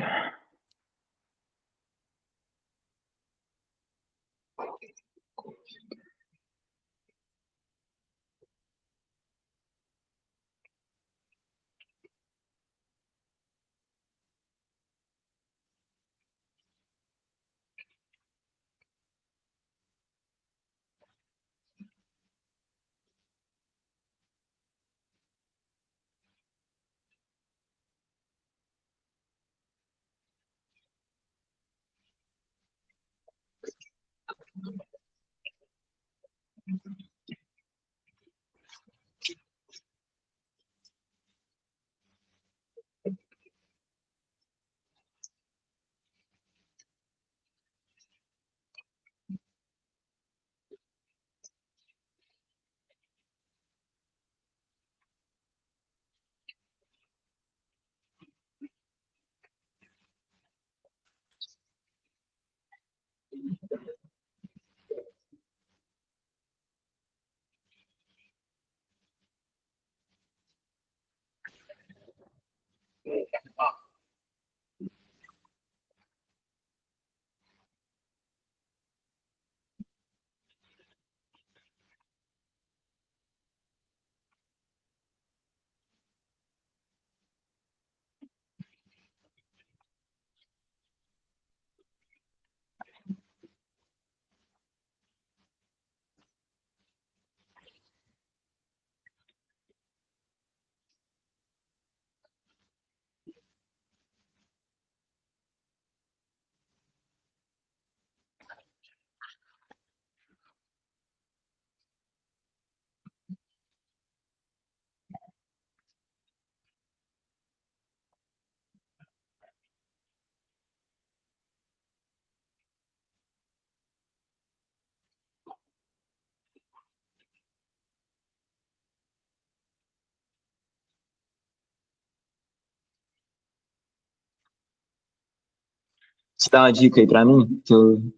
Você dá uma dica aí pra mim? Que eu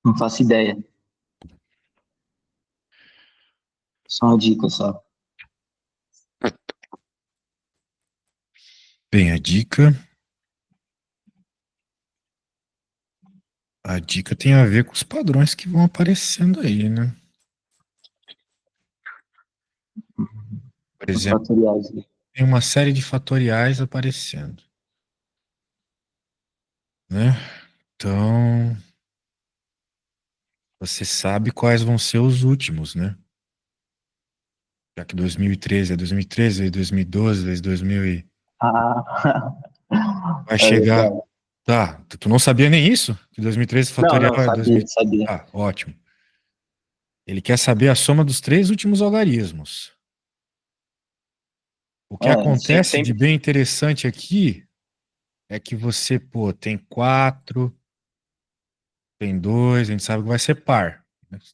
não faço ideia. Só uma dica, só. Bem, a dica tem a ver com os padrões que vão aparecendo aí, né? Por Os exemplo, fatoriais. tem uma série de fatoriais aparecendo, né? Então, você sabe quais vão ser os últimos, né? Já que 2013 é 2013, 2012, 2000 e... Ah, Vai é chegar... legal. Tá, tu não sabia nem isso? Que 2013 Não, fatorial não, é sabia, 2000... sabia. Ah, ótimo. Ele quer saber a soma dos três últimos algarismos. O que É, acontece de sempre. bem interessante aqui é que você, pô, tem 4, tem 2, a gente sabe que vai ser par.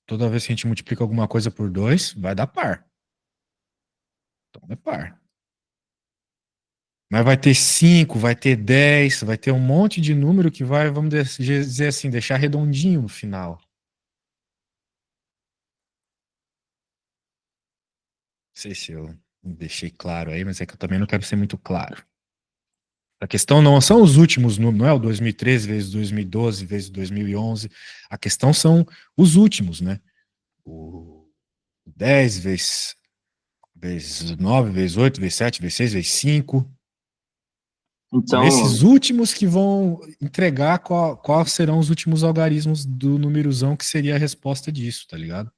Toda vez que a gente multiplica alguma coisa por 2, vai dar par. Então é par. Mas vai ter 5, vai ter 10, vai ter um monte de número que vai, vamos dizer assim, deixar redondinho no final. Não sei se eu deixei claro aí, mas é que eu também não quero ser muito claro. A questão não são os últimos números, não é o 2013 vezes 2012 vezes 2011. A questão são os últimos, né? O 10 vezes 9 vezes 8 vezes 7 vezes 6 vezes 5. São esses Então, últimos que vão entregar quais serão os últimos algarismos do numerozão que seria a resposta disso, tá ligado?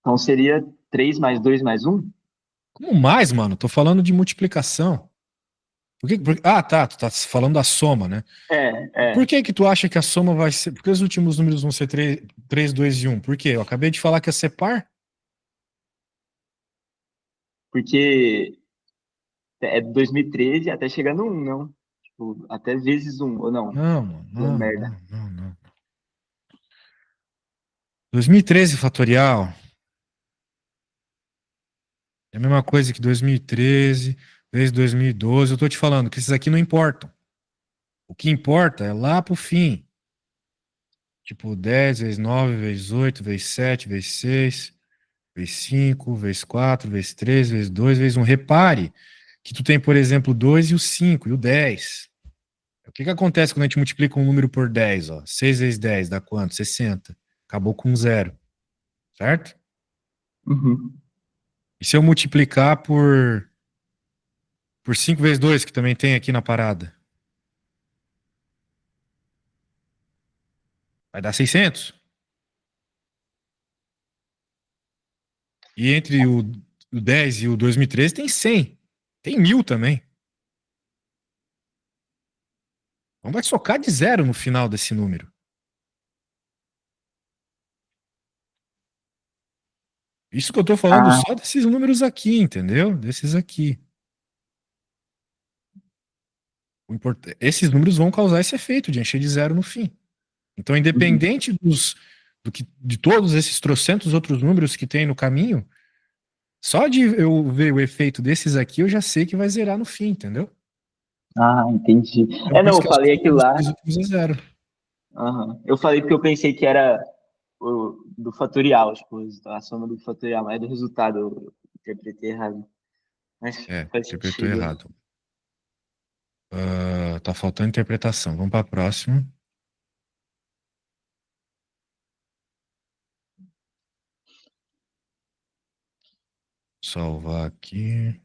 então seria 3 mais 2 mais um. Como mais, mano? Tô falando de multiplicação. Ah, tá. Tu tá falando da soma, né? Por É. que que tu acha que a soma vai ser. Por que os últimos números vão ser 3, 2 e 1? Por quê? Eu acabei de falar que ia ser par? Porque é de 2013 até chegar no 1, não? Tipo, até vezes um ou não? Não, mano. Tô Não, merda. não, não, não. 2013 fatorial é a mesma coisa que 2013 vezes 2012. Eu tô te falando que esses aqui não importam. O que importa é lá pro fim. Tipo, 10 vezes 9 vezes 8 vezes 7 vezes 6 vezes 5 vezes 4 vezes 3 vezes 2 vezes um. Repare que tu tem, por exemplo, o 2 e o 5 e o 10. O que que acontece quando a gente multiplica um número por 10? Ó? 6 vezes 10 dá quanto? 60. Acabou com um zero, certo? Uhum. E se eu multiplicar por 5 vezes 2 que também tem aqui na parada? Vai dar 600. E entre o 10 e o 2013 tem 100. Tem 1000 também. Então vai socar de zero no final desse número. Isso que eu tô falando Ah, só desses números aqui, entendeu? Desses aqui. Esses números vão causar esse efeito de encher de zero no fim. Então, uhum. independente de todos esses trocentos outros números que tem no caminho, só de eu ver o efeito desses aqui, eu já sei que vai zerar no fim, entendeu? Ah, entendi. Então, É, por não, isso eu que a falei soma aquilo dos lá. três últimos é zero. Aham. Eu falei porque eu pensei que era do fatorial, tipo, a soma do fatorial, mas é do resultado. Eu interpretei errado. Mas É, faz interpretou sentido. errado. Tá faltando interpretação. Vamos para a próxima. Salvar aqui.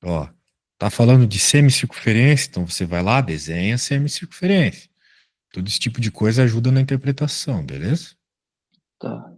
Ó, tá falando de semicircunferência, então você vai lá, desenha a semicircunferência. Todo esse tipo de coisa ajuda na interpretação, beleza? Tá.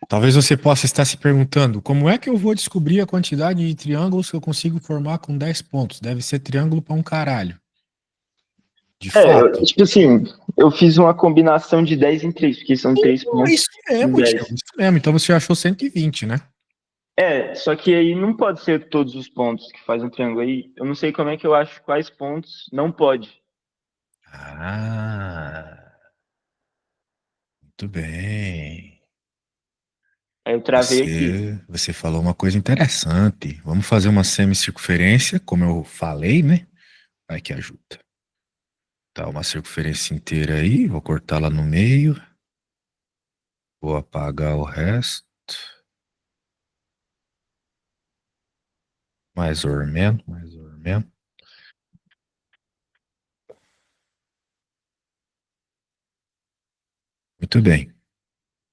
Talvez você possa estar se perguntando, como é que eu vou descobrir a quantidade de triângulos que eu consigo formar com 10 pontos? Deve ser triângulo para um caralho. De fato. Tipo assim, eu fiz uma combinação de 10 em 3, porque são 3 É pontos isso em mesmo, Tiago, 10. isso mesmo. Então você achou 120, né? Só que aí não pode ser todos os pontos que faz um triângulo aí. Eu não sei como é que eu acho quais pontos não pode. Ah, muito bem. Aí eu travei aqui. Você falou uma coisa interessante. Vamos fazer uma semicircunferência, como eu falei, né? Vai que ajuda. Tá, uma circunferência inteira aí, vou cortá-la no meio, vou apagar o resto, mais ou menos. Muito bem.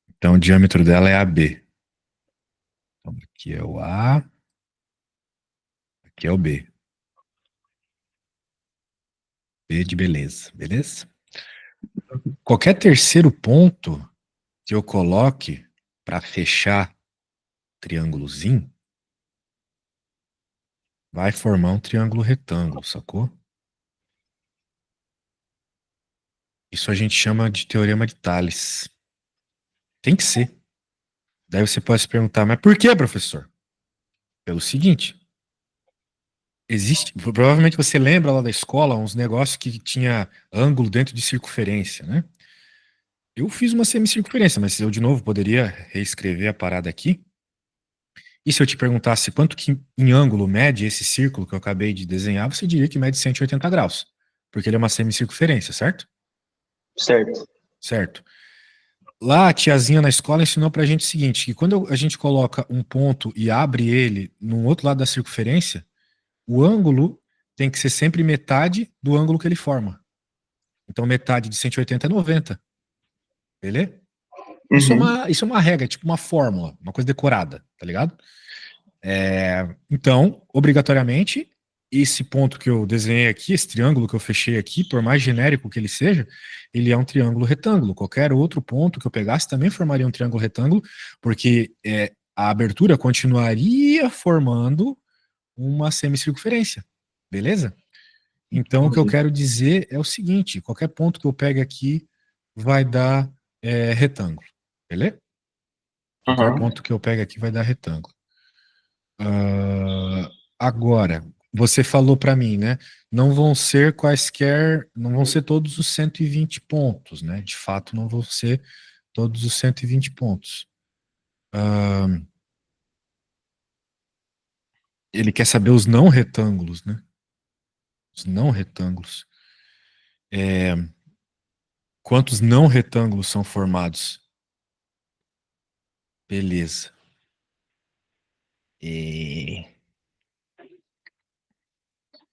Então o diâmetro dela é AB. Então aqui é o A, aqui é o B. B de beleza, beleza? Qualquer terceiro ponto que eu coloque para fechar o triângulozinho vai formar um triângulo retângulo, sacou? Isso a gente chama de teorema de Tales. Tem que ser. Daí você pode se perguntar, mas por que, professor? Pelo seguinte, existe, provavelmente você lembra lá da escola uns negócios que tinha ângulo dentro de circunferência, né? Eu fiz uma semicircunferência, mas eu de novo poderia reescrever a parada aqui. E se eu te perguntasse quanto que em ângulo mede esse círculo que eu acabei de desenhar, você diria que mede 180 graus, porque ele é uma semicircunferência, certo? Certo. Certo. Lá a tiazinha na escola ensinou pra gente o seguinte, que quando a gente coloca um ponto e abre ele no outro lado da circunferência, o ângulo tem que ser sempre metade do ângulo que ele forma. Então metade de 180 é 90, beleza? Uhum. Isso é uma regra, tipo uma fórmula, uma coisa decorada, tá ligado? Então, obrigatoriamente, esse ponto que eu desenhei aqui, esse triângulo que eu fechei aqui, por mais genérico que ele seja, ele é um triângulo retângulo. Qualquer outro ponto que eu pegasse também formaria um triângulo retângulo, porque a abertura continuaria formando uma semicircunferência. Beleza? Então, o que eu Entendi. quero dizer é o seguinte: qualquer ponto que eu pegue aqui vai dar retângulo. Beleza? Qualquer Uhum. ponto que eu pegue aqui vai dar retângulo. Agora, você falou para mim, né? Não vão ser quaisquer, não vão ser todos os 120 pontos, né? De fato, não vão ser todos os 120 pontos. Ele quer saber os não retângulos, né? Os não retângulos. Quantos não retângulos são formados? Beleza. É,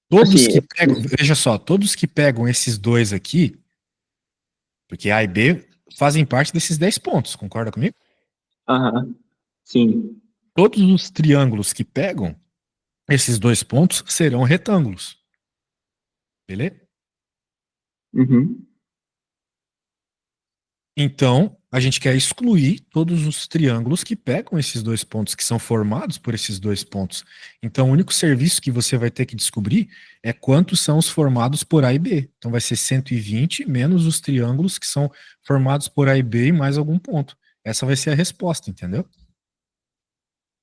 todos Assim, que pegam, veja só, todos que pegam esses dois aqui, porque A e B fazem parte desses 10 pontos, concorda comigo? Aham. Sim. Todos os triângulos que pegam esses 2 pontos serão retângulos. Beleza? Uhum. Então, a gente quer excluir todos os triângulos que pegam esses 2 pontos, que são formados por esses 2 pontos. Então, o único serviço que você vai ter que descobrir é quantos são os formados por A e B. Então, vai ser 120 menos os triângulos que são formados por A e B e mais algum ponto. Essa vai ser a resposta, entendeu?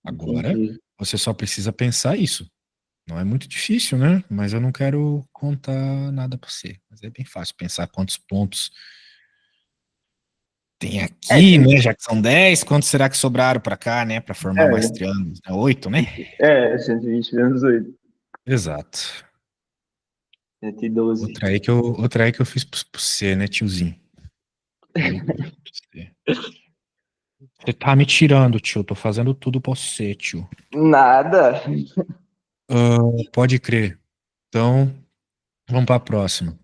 Agora, Entendi. você só precisa pensar isso. Não é muito difícil, né? Mas eu não quero contar nada para você. Mas é bem fácil pensar quantos pontos tem É, aqui, né? Já que são 10, quantos será que sobraram para cá, né? Para formar mais é, triângulos? É 8, né? 120 menos 8. Exato. 112. Outra aí que eu fiz pro você, né, tiozinho? Aí que eu fiz pra você. Você tá me tirando, tio. Tô fazendo tudo pra você, tio. Nada. Ah, pode crer. Então, vamos pra próxima.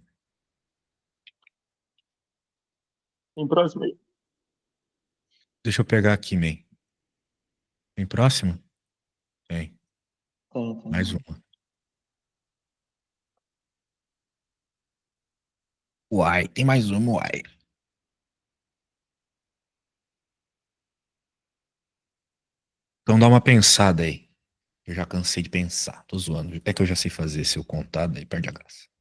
Tem próximo aí. Deixa eu pegar aqui, man. Tem próximo? Tem. Mais Tem. uma. Uai, tem mais uma, uai. Então dá uma pensada aí. Eu já cansei de pensar. Tô zoando. É que eu já sei fazer. Se eu contar, daí perde a graça.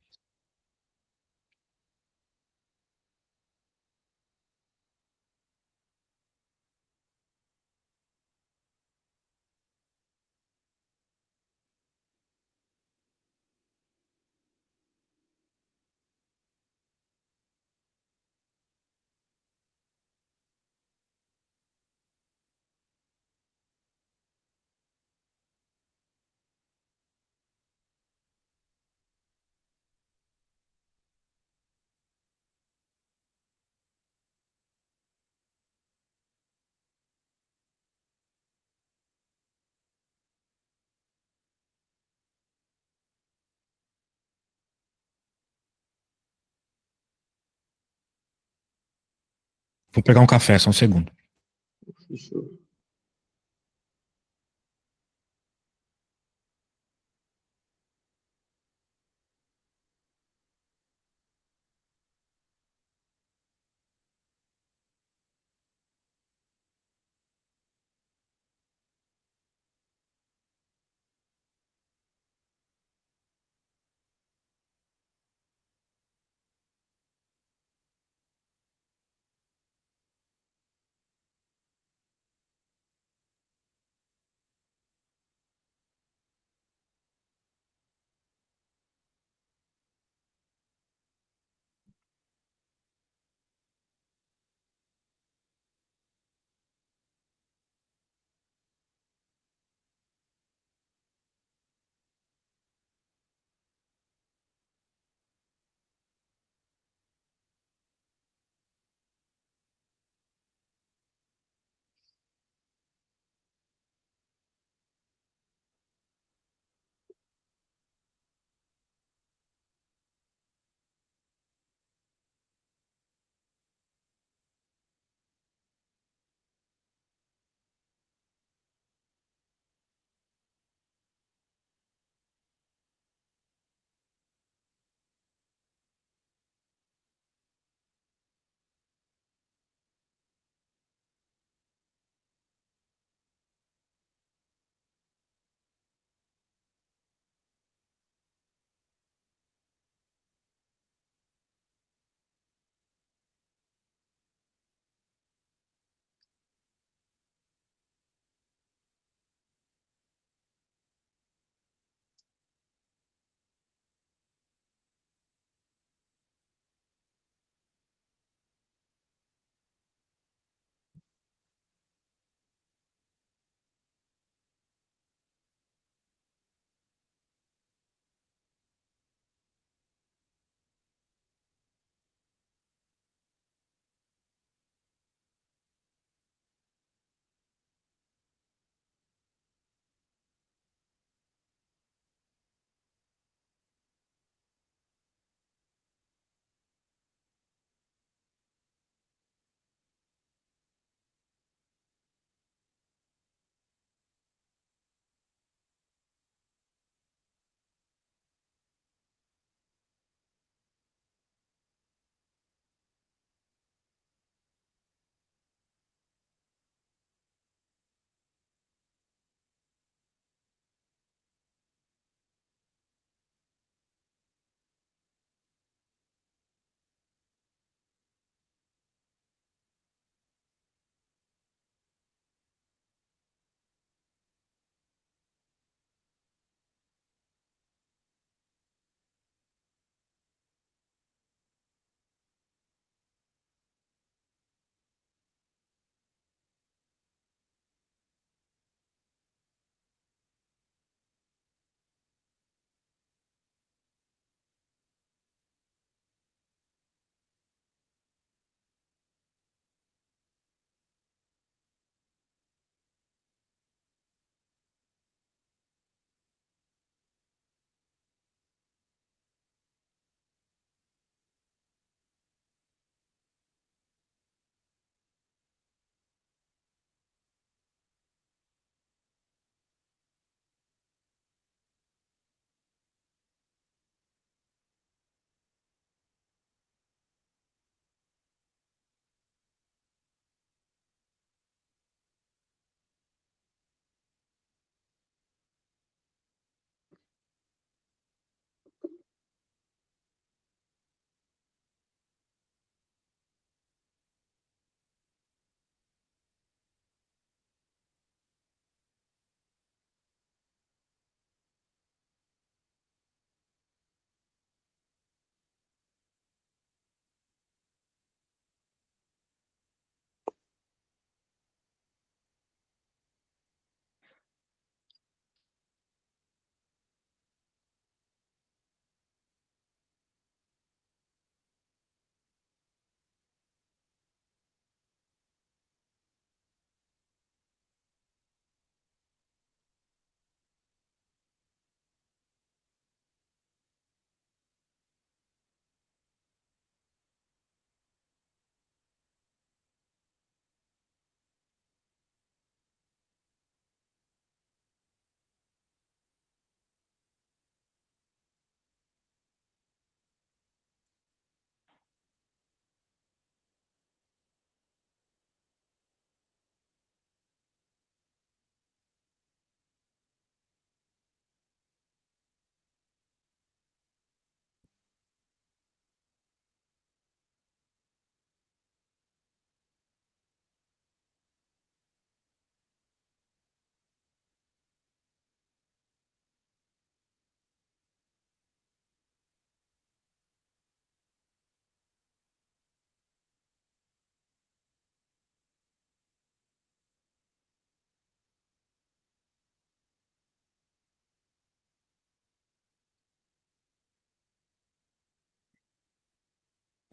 Vou pegar um café, só um segundo. Fechou.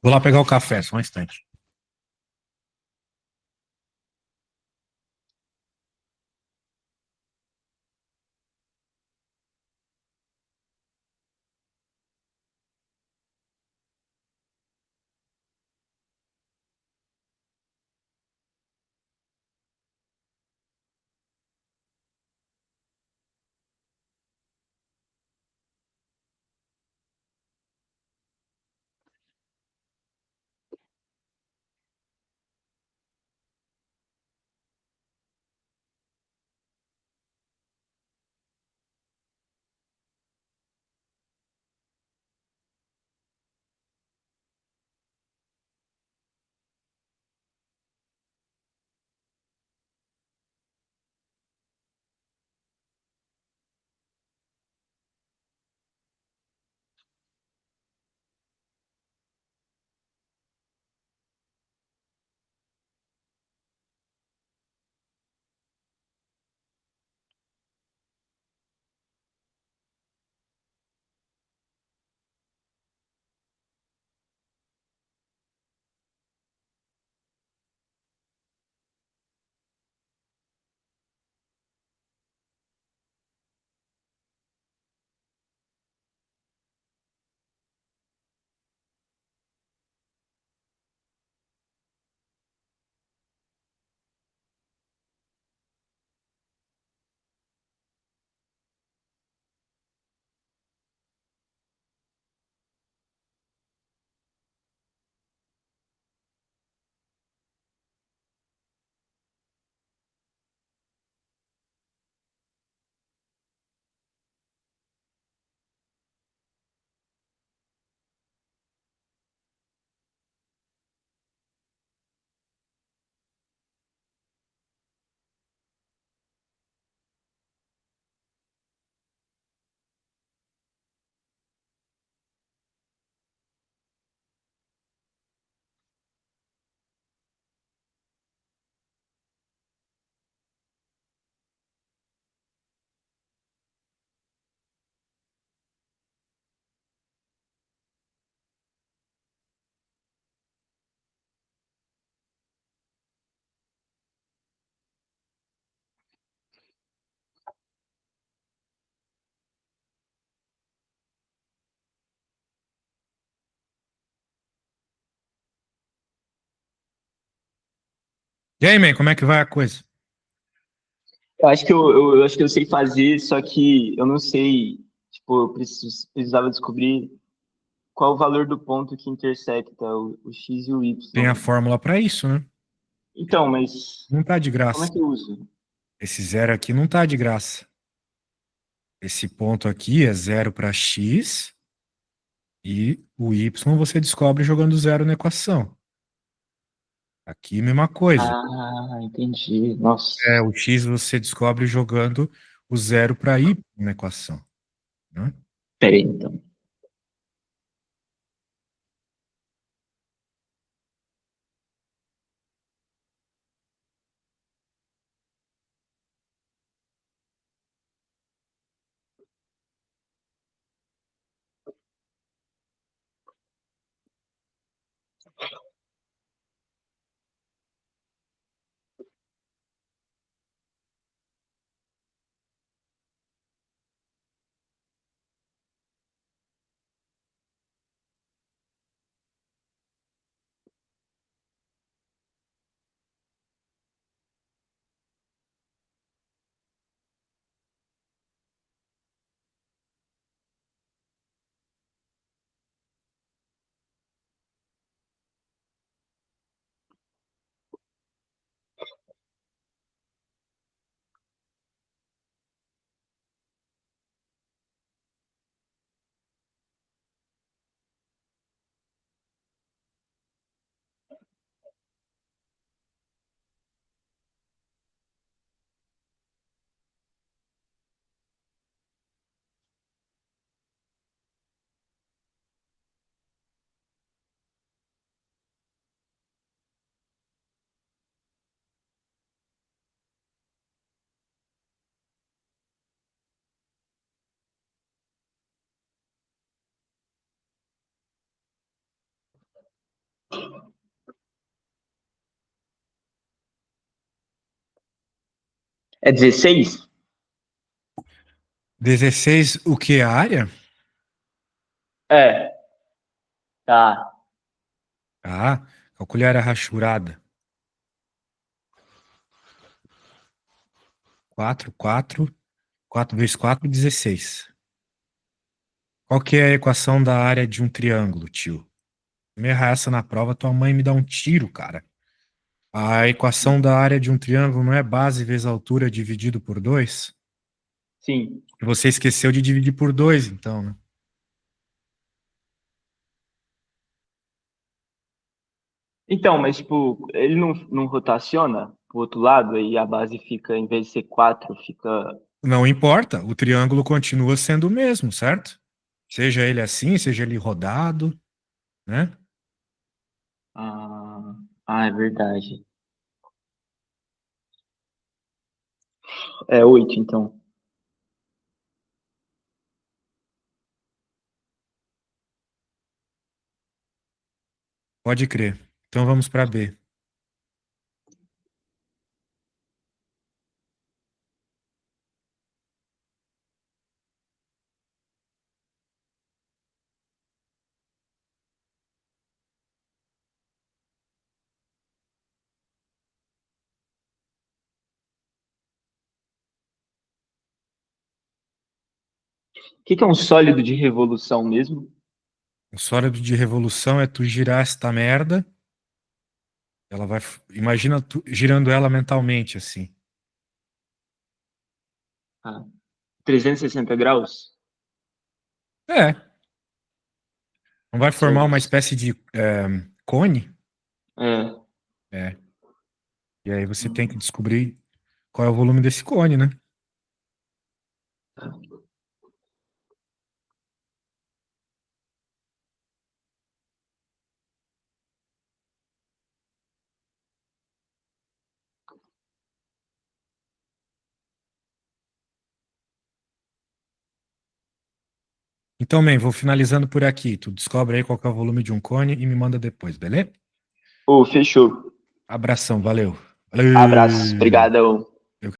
Vou lá pegar o café, só um instante. E aí, man, como é que vai a coisa? Eu acho que eu sei fazer, só que eu não sei. Tipo, precisava descobrir qual o valor do ponto que intersecta o X e o Tem a Y. fórmula para isso, né? Então, mas Não tá de como é graça. que eu uso? Esse zero aqui não tá de graça. Esse ponto aqui é zero para x e o y você descobre jogando zero na equação. Aqui, mesma coisa. Ah, entendi. Nossa. O x você descobre jogando o zero para y na equação, né? Peraí, então. É 16? 16, o que? A área? É, tá. Ah, calcule a área rachurada. 4 vezes 4, 16. Qual que é a equação da área de um triângulo, tio? Se me errar essa na prova, tua mãe me dá um tiro, cara. A equação da área de um triângulo não é base vezes altura dividido por 2? Sim. Você esqueceu de dividir por 2, então, né? Então, mas tipo, ele não rotaciona pro outro lado, aí a base fica, em vez de ser 4, fica. Não importa, o triângulo continua sendo o mesmo, certo? Seja ele assim, seja ele rodado, né? É verdade. É 8, então. Pode crer. Então vamos para B. O que é um sólido de revolução mesmo? O sólido de revolução é tu girar esta merda, ela vai. Imagina tu girando ela mentalmente, assim. Ah, 360 graus? É, não vai formar Certo. uma espécie de cone? É. É. E aí você tem que descobrir qual é o volume desse cone, né? Então, man, vou finalizando por aqui. Tu descobre aí qual que é o volume de um cone e me manda depois, beleza? Ô, fechou. Abração, valeu. Abraço. Valeu! Obrigadão.